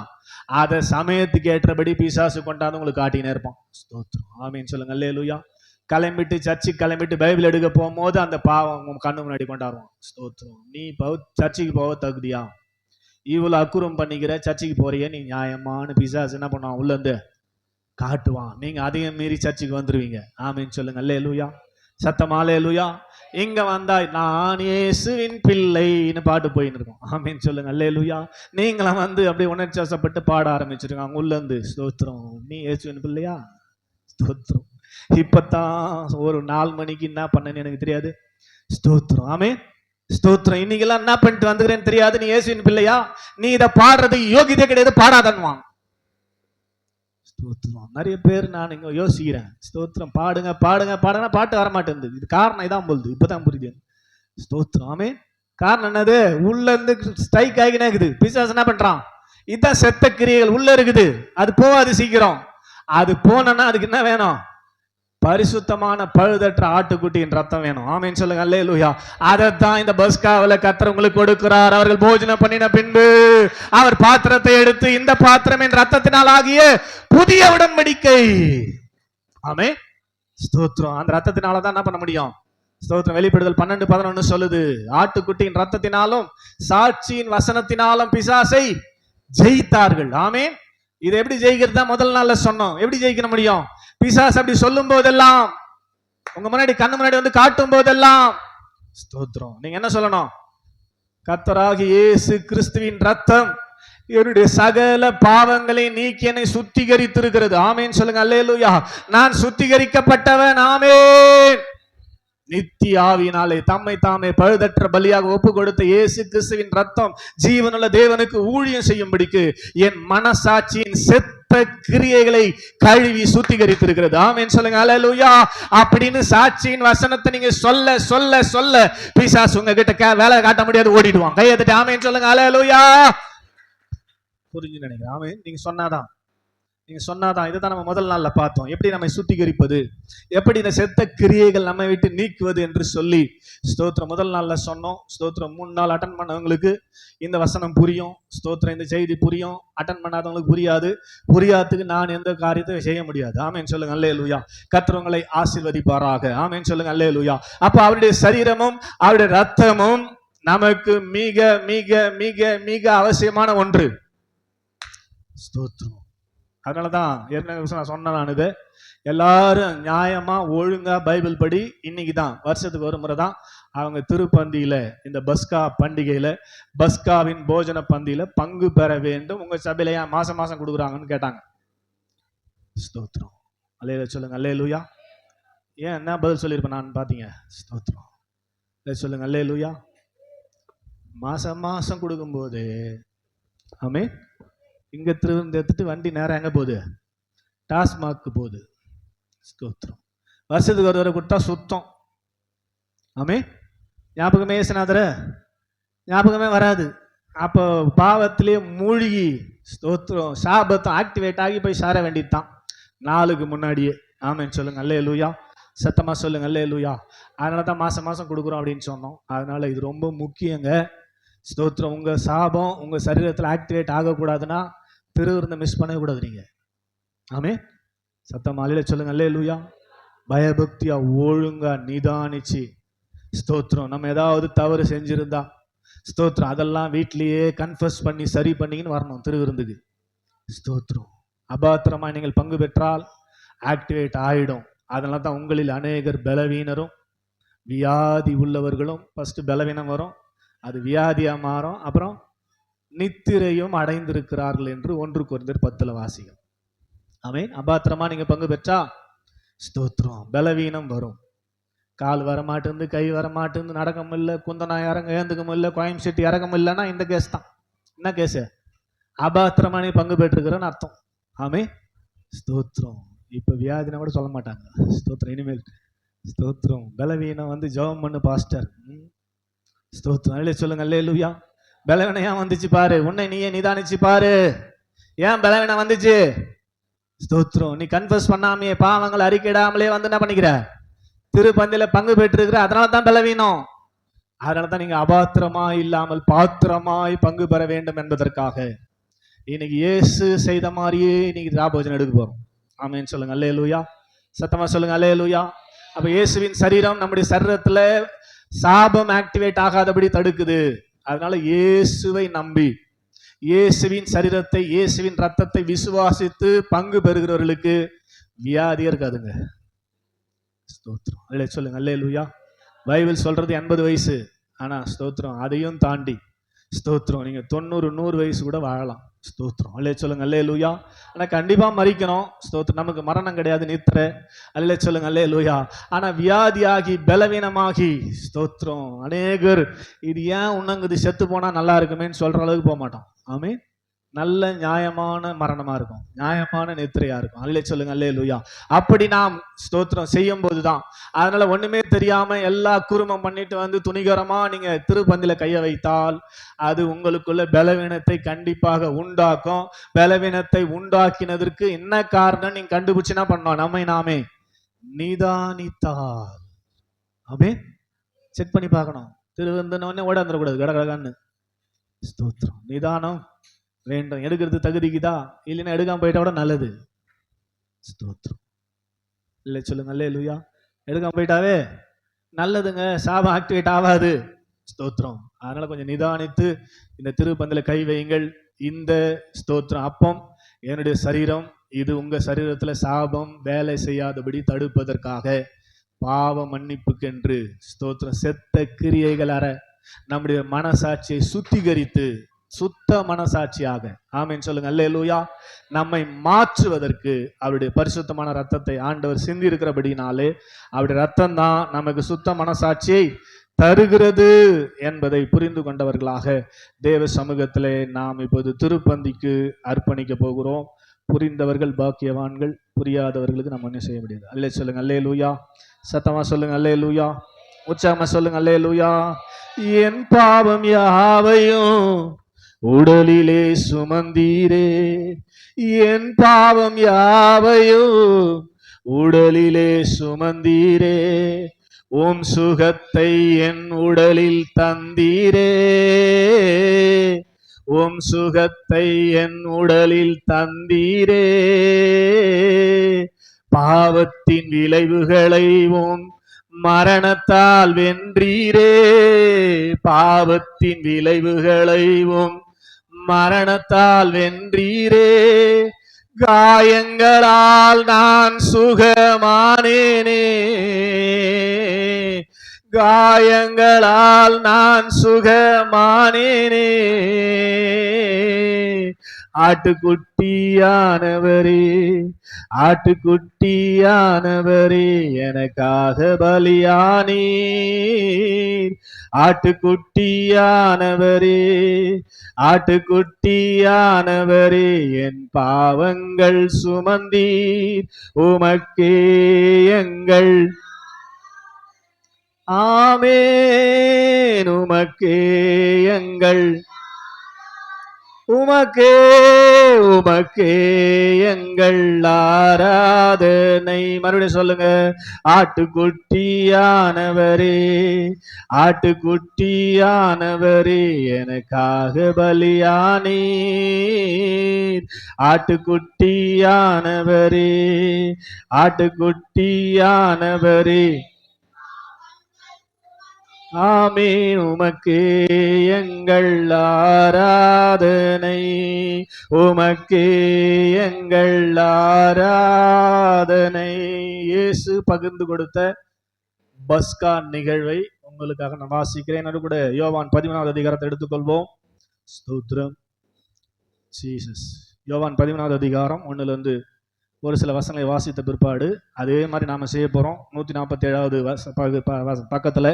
அதை சமயத்துக்கு ஏற்றபடி பிசாசு கொண்டாந்து உங்களுக்கு காட்டினே இருப்பான். ஸ்தோத்திரம், ஆமீன் சொல்லுங்க, அல்லேலூயா. கிளம்பிட்டு சர்ச்சுக்கு கிளம்பிட்டு பைபிள் எடுக்க போகும்போது அந்த பாவம் உங்க கண்ணு முன்னாடி கொண்டாடுவான். ஸ்தோத்திரம், நீ சர்ச்சுக்கு போக தகுதியா? இவ்வளவு அக்குறம் பண்ணிக்கிற, சர்ச்சுக்கு போறிய நீ நியாயமான? பிசாசு என்ன பண்ணுவான்? உள்ள இருந்து காட்டுவான். நீங்க அதையும் மீறி சர்ச்சுக்கு வந்துருவீங்க. ஆமீன் சொல்லுங்க, அல்லேலூயா. சத்தமா அல்லேலூயா. இங்க வந்தா நான் இயேசுவின் பிள்ளைன்னு பாட்டு போயின்னு இருக்கோம். ஆமீன் சொல்லுங்க, அல்லேலூயா. நீங்களும் வந்து அப்படியே உணர்ச்சிவசப்பட்டு பாட ஆரம்பிச்சிருக்காங்க உள்ள இருந்து. ஸ்தோத்திரம், நீ இயேசுவின் பிள்ளையா? ஸ்தோத்திரம். இப்பதான் ஒரு 4 மணிக்கு என்ன பண்ணேன்னு எனக்கு தெரியாது. ஸ்தோத்திரம், ஆமீன், ஸ்தோத்திரம். இன்னைக்கெல்லாம் என்ன பண்ணிட்டு வந்துக்கிறேன்னு தெரியாது. நீ இயேசுவின் பிள்ளையா? நீ இதை பாடுறது யோகியதே கிடையாது, பாடாதன்வான். ஸ்தோத்திரம். நிறைய பேர் நான் இங்க யோசிக்கிறேன், ஸ்தோத்திரம், பாடுங்க பாடுங்க பாடுங்க, பாட்டு வரமாட்டேன். இது காரணம் இதான் போகுது, இப்பதான் புரியுது. ஸ்தோத்திரம், ஆமென். காரணம் என்னது? உள்ள இருந்து ஸ்ட்ரைக் ஆகினே இருக்குது. பிசாசு என்ன பண்றான்? இதுதான் செத்த கிரியைகள் உள்ள இருக்குது. அது போகாது சீக்கிரம். அது போனா அதுக்கு என்ன வேணும்? பரிசுத்தமான பழுதற்ற ஆட்டுக்குட்டியின் ரத்தம் வேணும். ஆமென் சொல்லுங்க, அல்லேலூயா. அதைத்தான் இந்த பஸ்காவில கர்த்தர் உங்களுக்கு கொடுக்கிறார். அவர்கள் போஜனம் பண்ணின பின்பு அவர் பாத்திரத்தை எடுத்து, இந்த பாத்திரம் என் ரத்தத்தினால் ஆகிய புதிய உடன்படிக்கை. ஆமென், ஸ்தோத்திரம். அந்த ரத்தத்தினாலதான் என்ன பண்ண முடியும்? ஸ்தோத்திரம். வெளிப்படுதல் 12:11 சொல்லுது, ஆட்டுக்குட்டியின் ரத்தத்தினாலும் சாட்சியின் வசனத்தினாலும் பிசாசை ஜெயித்தார்கள். ஆமென். இது எப்படி ஜெயிக்கிறதா முதல் நாள்ல சொன்னோம். எப்படி ஜெயிக்க முடியும்? பிசாசு அப்படி சொல்லும் போதெல்லாம், உங்க முன்னாடி கண்ணு முன்னாடி வந்து காட்டும் போதெல்லாம், ஸ்தோத்திரம், நீங்க என்ன சொல்லணும்? கர்த்தராகிய இயேசு கிறிஸ்துவின் ரத்தம் என்னுடைய சகல பாவங்களை நீக்கி என்னை சுத்திகரித்திருக்கிறது. ஆமேன் சொல்லுங்க, அல்லேலூயா. நான் சுத்திகரிக்கப்பட்டவன். ஆமேன். நித்திய ஆவியினாலே தம்மை தாமே பழுதற்ற பலியாக ஒப்பு கொடுத்த இயேசு கிறிஸ்துவின் ரத்தம் ஜீவனுள்ள தேவனுக்கு ஊழியம் செய்யும்படிக்கு என் மனசாட்சியின் செத்த கிரியைகளை கழுவி சுத்திகரித்திருக்கிறது. ஆமென் சொல்லுங்க, அல்லேலூயா. அப்படின்னு சாட்சியின் வசனத்தை நீங்க சொல்ல சொல்ல சொல்ல பிசாசு உங்ககிட்ட வேலை காட்ட முடியாது, ஓடிடுவான். கையெழுத்து ஆமென் சொல்லுங்க, அல்லேலூயா. புரிஞ்சு நினைக்கிறேன். ஆமென். நீங்க சொன்னாதான் இதுதான் நம்ம முதல் நாள்ல பார்த்தோம். எப்படி நம்மை சுத்திகரிப்பது, எப்படி இந்த செத்த கிரியைகள் நம்மை விட்டு நீக்குவது என்று சொல்லி ஸ்தோத்திரம் முதல் நாள்ல சொன்னோம். ஸ்தோத்திரம் 3 நாள் அட்டன் பண்ணவங்களுக்கு இந்த வசனம் புரியும். ஸ்தோத்திரம், இந்த செய்தி புரியும். அட்டன் பண்ணாதவங்களுக்கு புரியாது. புரியாததுக்கு நான் எந்த காரியத்தை செய்ய முடியாது. ஆமென் சொல்லுங்க, அல்லேலூயா. கர்த்தர் உங்களை ஆசீர்வதிப்பாராக. ஆமென் சொல்லுங்க, அல்லேலூயா. அப்ப அவருடைய சரீரமும் அவருடைய ரத்தமும் நமக்கு மிக மிக மிக மிக அவசியமான ஒன்று. ஸ்தோத்திரம். அதனாலதான் ஏற்கனவே நான் சொன்னேன், இது எல்லாரும் நியாயமா ஒழுங்கா பைபிள் படி. இன்னைக்கு தான் வருஷத்துக்கு ஒரு முறை தான் அவங்க திருப்பந்தியில, இந்த பஸ்கா பண்டிகையில, பஸ்காவின் போஜன பந்தியில பங்கு பெற வேண்டும். உங்க சபையில ஏன் மாசம் மாசம் கொடுக்குறாங்கன்னு கேட்டாங்க. ஸ்தோத்திரம், அல்லேலூயா சொல்லுங்க, அல்லேலூயா. ஏன் என்ன பதில் சொல்லியிருப்பேன் நான் பாத்தீங்க? ஸ்தோத்திரம் சொல்லுங்க, அல்லேலூயா. மாசம் மாசம் கொடுக்கும்போது, ஆமென், இங்க திரும்ப எடுத்துட்டு வண்டி நேரம் எங்க போகுது? டாஸ்மாக்கு போகுது. ஸ்தோத்திரம். வருஷத்துக்கு ஒரு தடவை கொடுத்தா சுத்தம். ஆமே. ஞாபகமே ஏசுநாதர ஞாபகமே வராது. அப்போ பாவத்திலே மூழ்கி ஸ்தோத்திரம் சாபத்தம் ஆக்டிவேட் ஆகி போய் சார வேண்டியதுதான் நாளுக்கு முன்னாடியே. ஆமேன்னு சொல்லுங்க. அல்லேலூயா. சத்தமா சொல்லுங்க. அல்லேலூயா. அதனால தான் மாசம் மாசம் கொடுக்குறோம் அப்படின்னு சொன்னோம். அதனால இது ரொம்ப முக்கியங்க. ஸ்தோத்திரம். உங்க சாபம் உங்க சரீரத்தில் ஆக்டிவேட் ஆகக்கூடாதுன்னா திருவிருந்த மிஸ் பண்ணவே கூடாது நீங்க. ஆமே. சத்தமா அல்லேலூயா சொல்லுங்க. அல்லேலூயா. பயபக்தியா ஒழுங்கா நிதானிச்சு ஸ்தோத்திரம் நம்ம ஏதாவது தவறு செஞ்சிருந்தா ஸ்தோத்திரம் அதெல்லாம் வீட்லயே கன்ஃபஸ் பண்ணி சரி பண்ணின்னு வரணும் திருவிருந்துக்கு. ஸ்தோத்திரம். அபாத்திரமா நீங்கள் பங்கு பெற்றால் ஆக்டிவேட் ஆயிடும். அதனால தான் உங்களில் அநேகர் பலவீனரும் வியாதி உள்ளவர்களும் ஃபர்ஸ்ட் பலவீனம் வரும், அது வியாதியா மாறும், அப்புறம் நித்திரையும் அடைந்திருக்கிறார்கள் என்று 1 கொரிந்தியர் 10 வாசிகள். ஆமென். அபாத்திரமா நீங்க பங்கு பெற்றா ஸ்தோத்திரம் பலவீனம் வரும். கால் வரமாட்டேந்து, கை வரமாட்டேந்து, நடக்க முடியல, குந்தனா இறங்க ஏந்துக்க முடியல, கோயம் செட்டி இறங்க முடியலன்னா இந்த கேஸ் தான். என்ன கேஸ்? அபாத்திரமா நீ பங்கு பெற்றிருக்கிறன்னு அர்த்தம். ஆமே. ஸ்தோத்திரம். இப்ப வியாதினா கூட சொல்ல மாட்டாங்க. ஸ்தோத்திரம். இனிமேல் ஸ்தோத்திரம். பலவீனம் வந்து ஜெபம் பண்ணு பாஸ்டர். ஸ்தோத்திரம். அல்லே சொல்லுங்க. அல்லேலூயா. பலவீனம் ஏன் வந்துச்சு பாரு, உன்னை நீயே நிதானிச்சு பாரு. ஏன் பலவீனம் வந்துச்சு? ஸ்தோத்திரம். நீ கன்ஃபஸ் பண்ணாமையே பாவங்கள் அறிக்கையிடாமலே வந்து என்ன பண்ணிக்கிற? திருப்பந்தில பங்கு பெற்றிருக்கிற. அதனால தான் பலவீனம். அதனால தான் நீங்க அபாத்திரமா இல்லாமல் பாத்திரமாய் பங்கு பெற வேண்டும் என்பதற்காக இன்னைக்கு இயேசு செய்த மாதிரியே இன்னைக்கு ராபோஜனம் எடுக்க போறோம். ஆமென் சொல்லுங்க. அல்லேலூயா. சத்தமா சொல்லுங்க. அல்லேலூயா. அப்ப இயேசுவின் சரீரம் நம்முடைய சரீரத்துல சாபம் ஆக்டிவேட் ஆகாதபடி தடுக்குது. அதனால இயேசுவை நம்பி இயேசுவின் சரீரத்தை இயேசுவின் ரத்தத்தை விசுவாசித்து பங்கு பெறுகிறவர்களுக்கு வியாதியே இருக்காதுங்க. ஸ்தோத்திரம். அல்லே சொல்லுங்க. அல்லேலூயா. பைபிள் சொல்றது 80 வயசு. ஆனா ஸ்தோத்திரம் அதையும் தாண்டி ஸ்தோத்திரம் நீங்க 90 100 வயசு கூட வாழலாம். ஸ்தோத்திரம். அல்லே சொல்லுங்க. அல்லேலூயா. ஆனா கண்டிப்பா மரிக்கணும். ஸ்தோத்திரம். நமக்கு மரணம் கிடையாது, நித்திரை. அல்லே சொல்லுங்க. அல்லேலூயா. ஆனா வியாதியாகி பலவீனமாகி ஸ்தோத்திரம் அநேகர் இது ஏன் உன்னங்குது செத்து போனா நல்லா இருக்குமேன்னு சொல்ற அளவுக்கு போக மாட்டோம். ஆமே. நல்ல நியாயமான மரணமா இருக்கும், நியாயமான நித்திரையா இருக்கும். அல்லே சொல்லுங்க. அல்லேலூயா. அப்படி நாம் ஸ்தோத்திரம் செய்யும் போதுதான். அதனால ஒண்ணுமே தெரியாம எல்லா குருமம் பண்ணிட்டு வந்து துணிகரமா நீங்க திருப்பந்தில கைய வைத்தால் அது உங்களுக்குள்ள பலவீனத்தை கண்டிப்பாக உண்டாக்கும். பலவீனத்தை உண்டாக்கினதற்கு என்ன காரணம் நீங்க கண்டுபிடிச்சுனா பண்ணோம் நம்மை நாமே நிதானித்தால். ஆமே. செக் பண்ணி பார்க்கணும். திருவந்தனே ஓட வந்துடக்கூடாது கடகடகான்னு. ஸ்தோத்திரம். நிதானம் வேண்டும். எடுக்கிறது தகுதிக்குதா இல்லைன்னா எடுக்காம போயிட்டா கூட நல்லது. ஸ்தோத்திரம். இல்லை சொல்லுங்க. அல்லேலூயா. எடுக்காம போயிட்டாவே நல்லதுங்க. சாபம் ஆக்டிவேட் ஆகாது. ஸ்தோத்திரம். அதனால கொஞ்சம் நிதானித்து இந்த திருப்பந்தில கை வையுங்கள். இந்த ஸ்தோத்திரம் அப்பம் என்னுடைய சரீரம். இது உங்க சரீரத்துல சாபம் வேலை செய்யாதபடி தடுப்பதற்காக பாவ மன்னிப்புக்கென்று ஸ்தோத்திரம் செத்த கிரியைகள் அற நம்முடைய மனசாட்சியை சுத்திகரித்து சுத்த மனசாட்சியாக ஆமென் சொல்லுங்க. அல்லேலூயா. நம்மை மாற்றுவதற்கு அவருடைய பரிசுத்தமான ரத்தத்தை ஆண்டவர் சிந்தி இருக்கிறபடினாலே அவருடைய ரத்தம் தான் நமக்கு சுத்த மனசாட்சியை தருகிறது என்பதை புரிந்து கொண்டவர்களாக தேவ சமூகத்திலே நாம் இப்போது திருப்பந்திக்கு அர்ப்பணிக்க போகிறோம். புரிந்தவர்கள் பாக்கியவான்கள், புரியாதவர்களுக்கு நம்ம என்ன செய்ய முடியாது. அல்லே சொல்லுங்க. அல்லேலூயா. சத்தமா சொல்லுங்க. அல்லேலூயா. உற்சாகமா சொல்லுங்க. அல்லேலூயா. என் பாவம் யாவையும் உடலிலே சுமந்தீரே, என் பாவம் யாவையும் உடலிலே சுமந்தீரே, உம் சுகத்தை என் உடலில் தந்தீரே, உம் சுகத்தை என் உடலில் தந்தீரே, பாவத்தின் விளைவுகளை உம் மரணத்தால் வென்றீரே, பாவத்தின் விளைவுகளை உம் மரணத்தால் வென்றீரே, காயங்களால் நான் சுகமானேனே, காயங்களால் நான் சுகமானேனே, ஆட்டுக்குட்டியானவரே, ஆட்டுக்குட்டியானவரே, எனக்காக பலியானீர். ஆட்டுக்குட்டியானவரே, ஆட்டுக்குட்டியானவரே, என் பாவங்கள் சுமந்தீர். உமக்கே எங்கள் ஆமென். உமக்கே எங்கள், உமக்கே உமக்கே எங்கள் ஆராதனை. மறுபடியும் சொல்லுங்க. ஆட்டுக்குட்டியானவரே, ஆட்டுக்குட்டியானவரே, எனக்காக பலியானீர். ஆட்டுக்குட்டியானவரே, ஆட்டுக்குட்டியானவரே, ஆமென். உமக்கே எங்கள் ஆராதனை, உமக்கே எங்கள் ஆராதனை. இயேசு பகிர்ந்து கொடுத்த பஸ்கா நிகழ்வை உங்களுக்காக நான் வாசிக்கிறேன். அது கூட யோவான் 13வது அதிகாரத்தை எடுத்துக்கொள்வோம். ஸ்தோத்திரம் ஜீசஸ். யோவான் 13வது அதிகாரம் 1லிருந்து ஒரு சில வசனங்களை வாசித்த பிற்பாடு அதே மாதிரி நாம செய்ய போறோம். 147வது பக்கத்துல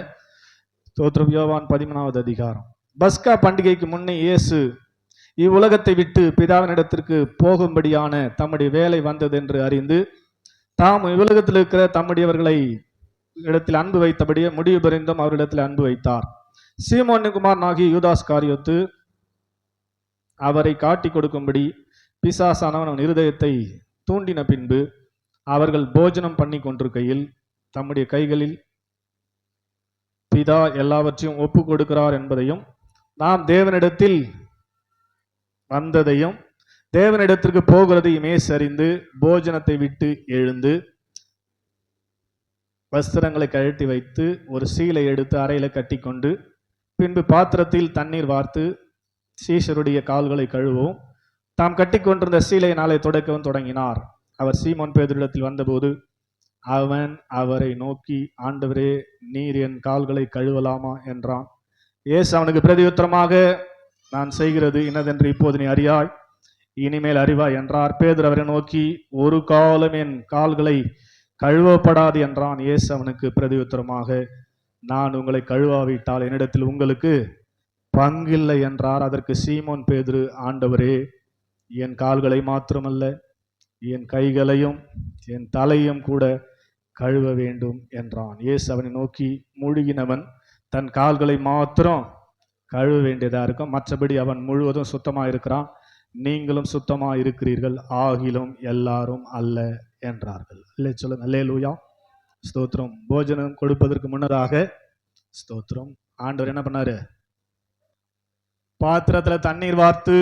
ஸ்தோத்திரம். யோவான் 13வது அதிகாரம். பஸ்கா பண்டிகைக்கு முன்னே இயேசு இவ்வுலகத்தை விட்டு பிதாவினிடத்திற்கு போகும்படியான தம்முடைய வேலை வந்தது என்று அறிந்து தாம் இவ்வுலகத்தில் இருக்கிற தம்முடையவர்களை இடத்தில் அன்பு வைத்தபடியே முடிவு பெறிந்தும் அவரிடத்தில் அன்பு வைத்தார். சீமோன் குமாரனாகிய யூதாஸ் காரியோத்து அவரை காட்டி கொடுக்கும்படி பிசாசானவன் அவன் இருதயத்தை தூண்டின பின்பு அவர்கள் போஜனம் பண்ணி கொண்டிருக்கையில் தம்முடைய கைகளில் பிதா எல்லாவற்றையும் ஒப்பு கொடுக்கிறார் என்பதையும் நாம் தேவனிடத்தில் வந்ததையும் தேவனிடத்திற்கு போகிறதையுமே சரிந்து போஜனத்தை விட்டு எழுந்து வஸ்திரங்களை கழட்டி வைத்து ஒரு சீலை எடுத்து அறையில கட்டி கொண்டு பின்பு பாத்திரத்தில் தண்ணீர் வார்த்து சீஷருடைய கால்களை கழுவவும் தாம் கட்டி கொண்டிருந்த சீலையினாலே துடைக்கவும் தொடங்கினார். அவர் சீமோன் பேதுருவிடத்தில் வந்தபோது அவன் அவரை நோக்கி, ஆண்டவரே, நீர் என் கால்களை கழுவலாமா என்றான். இயேசு அவனுக்கு பிரதியுத்தரமாக, நான் செய்கிறது இன்னதென்று இப்போது நீ அறியாய், இனிமேல் அறிவாய் என்றார். பேதுரு அவரை நோக்கி, ஒரு காலம் என் கால்களை கழுவப்படாது என்றான். இயேசு அவனுக்கு பிரதியுத்தரமாக, நான் உங்களை கழுவாவிட்டால் என்னிடத்தில் உங்களுக்கு பங்கில்லை என்றார். அதற்கு சீமோன் பேதுரு, ஆண்டவரே, என் கால்களை மாத்திரமல்ல என் கைகளையும் என் தலையும் கூட கழுவ வேண்டும் என்றான். இயேசு அவனை நோக்கி, முழுகினவன் தன் கால்களை மாத்திரம் கழுவ வேண்டியதா இருக்கும், மற்றபடி அவன் முழுவதும் சுத்தமா இருக்கிறான். நீங்களும் சுத்தமா இருக்கிறீர்கள், ஆகிலும் எல்லாரும் அல்ல என்றார்கள். இல்லை சொல்லுங்க. அல்லேலூயா. ஸ்தோத்திரம். போஜனம் கொடுப்பதற்கு முன்னதாக ஸ்தோத்திரம் ஆண்டவர் என்ன பண்ணாரு? பாத்திரத்துல தண்ணீர் வார்த்து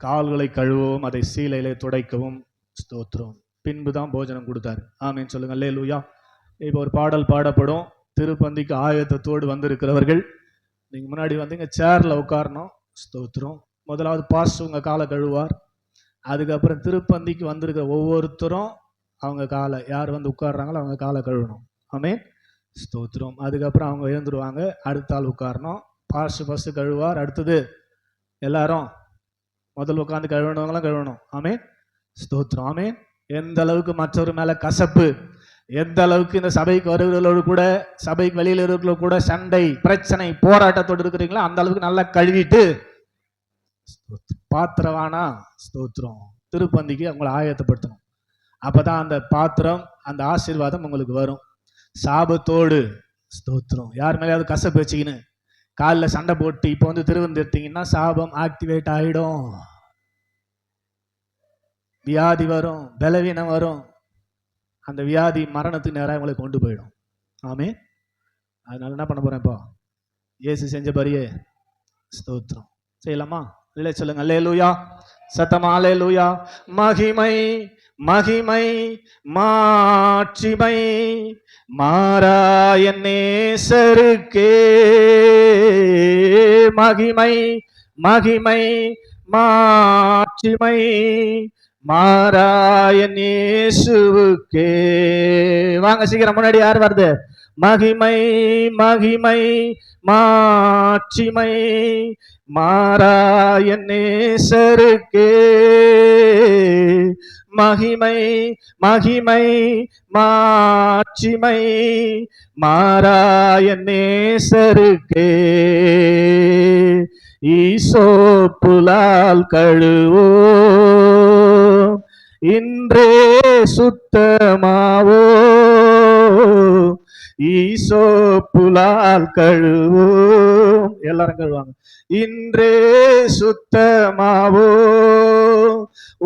கால்களை கழுவவும் அதை சீலையிலே துடைக்கவும் ஸ்தோத்திரம் பின்புதான் போஜனம் கொடுத்தாரு. ஆமேன்னு சொல்லுங்க. அல்லேலூயா. இப்போ ஒரு பாடல் பாடப்படும். திருப்பந்திக்கு ஆயத்தத்தோடு வந்திருக்கிறவர்கள் நீங்க முன்னாடி வந்தீங்க, சேர்ல உட்காரணும். ஸ்தோத்திரம். முதலாவது பாஸ்டர் உங்க காலை கழுவார். அதுக்கப்புறம் திருப்பந்திக்கு வந்திருக்கிற ஒவ்வொருத்தரும் அவங்க காலை, யார் வந்து உட்கார்றாங்களோ அவங்க காலை கழுவணும். ஆமென். ஸ்தோத்திரம். அதுக்கப்புறம் அவங்க எழுந்துருவாங்க, அடுத்த ஆள் உட்காரணும். பாஸ்டர் ஃபர்ஸ்ட் கழுவார், அடுத்தது எல்லாரும் முதல் உட்காந்து கழுவணுங்களாம் கழுவணும். ஆமென். ஸ்தோத்திரம். ஆமென். எந்த அளவுக்கு மற்றவர் மேல கசப்பு, எந்த அளவுக்கு இந்த சபைக்கு வருகிறவர்களோடு கூட சபைக்கு வெளியில் இருக்கிற கூட சண்டை, பிரச்சனை, போராட்டத்தோடு இருக்கிறீங்களோ அந்த அளவுக்கு நல்லா கழுவிட்டு பாத்திரவானா ஸ்தோத்திரம் திருப்பந்திக்கு அவங்களை ஆயத்தப்படுத்தணும். அப்பதான் அந்த பாத்திரம், அந்த ஆசீர்வாதம் உங்களுக்கு வரும். சாபத்தோடு ஸ்தோத்திரம் யார் மேலேயாவது கசப்பு வச்சுக்கின்னு காலில் சண்டை போட்டு இப்போ வந்து திருவந்திருத்தீங்கன்னா சாபம் ஆக்டிவேட் ஆகிடும். வியாதி வரும், பலவீனம் வரும். அந்த வியாதி மரணத்துக்கு நேராக உங்களை கொண்டு போயிடும். ஆமென். அதனால என்ன பண்ண போறேன்? இப்போ இயேசு செஞ்ச பாரியே ஸ்தோத்திரம் செய்யலாமா? இல்லை சொல்லுங்க. அல்லேலூயா. சத்தமா அல்லேலூயா. மகிமை மகிமை மாட்சிமை மாறாய நேசருக்கே. மகிமை மகிமை மாட்சிமை மாறாய இயேசுவுக்கே. வாங்க சீக்கிரம், முன்னாடி யார் வருது? மகிமை மகிமை மாட்சிமை மாறாய நேசருக்கே மகிமை மகிமை மாட்சிமை மாறாய நேசருக்கே ஈசோப்புலால் கழுவோ இன்றே சுத்தமாவோ ஈசோப்புலால் கழுவோம் எல்லாரும் கழுவாங்க இன்றே சுத்தமாவோ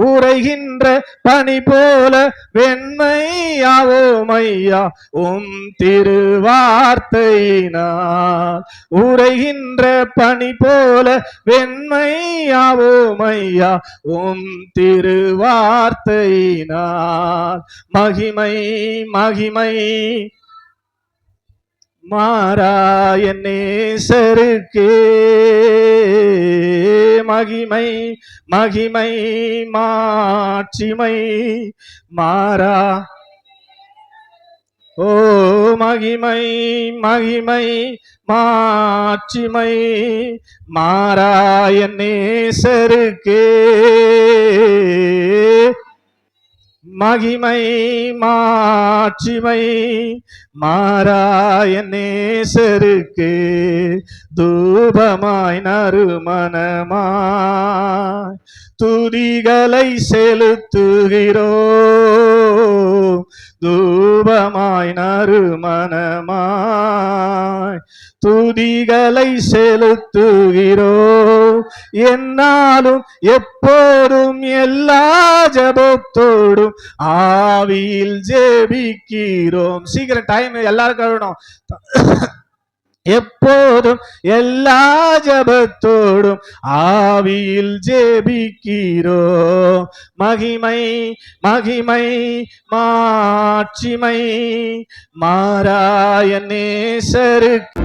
உரைகின்ற பனி போல வெண்மையாவோம் ஐயா திருவார்த்தையினால் உரைகின்ற பனி போல வெண்மையாவோம் ஐயா திருவார்த்தையினால் மகிமை மகிமை மாறாய நேசருக்கே மகிமை மகிமை மாட்சிமை மாறா ஓ மகிமை மகிமை மாட்சிமை மாறாய நேசருக்கே மகிமை மாட்சிமை மாறாய நேசருக்கு தூபமாய் நறுமணமாய் துதிகளை செலுத்துகிறோம் தூபமாய் நறுமணமாய் துதிகளை செலுத்துகிறோம் என்னாலும் எப்போதும் எல்லா ஜபத்தோடும் ஆவியில் ஜெபிக்கிறோம். சீக்கிரம் டைம் எல்லாரும் கழுவணும். எப்போதும் எல்லா ஜபத்தோடும் ஆவியில் ஜெபிக்கிறோம். மகிமை மகிமை மாட்சிமை மாறாய நேசருக்கு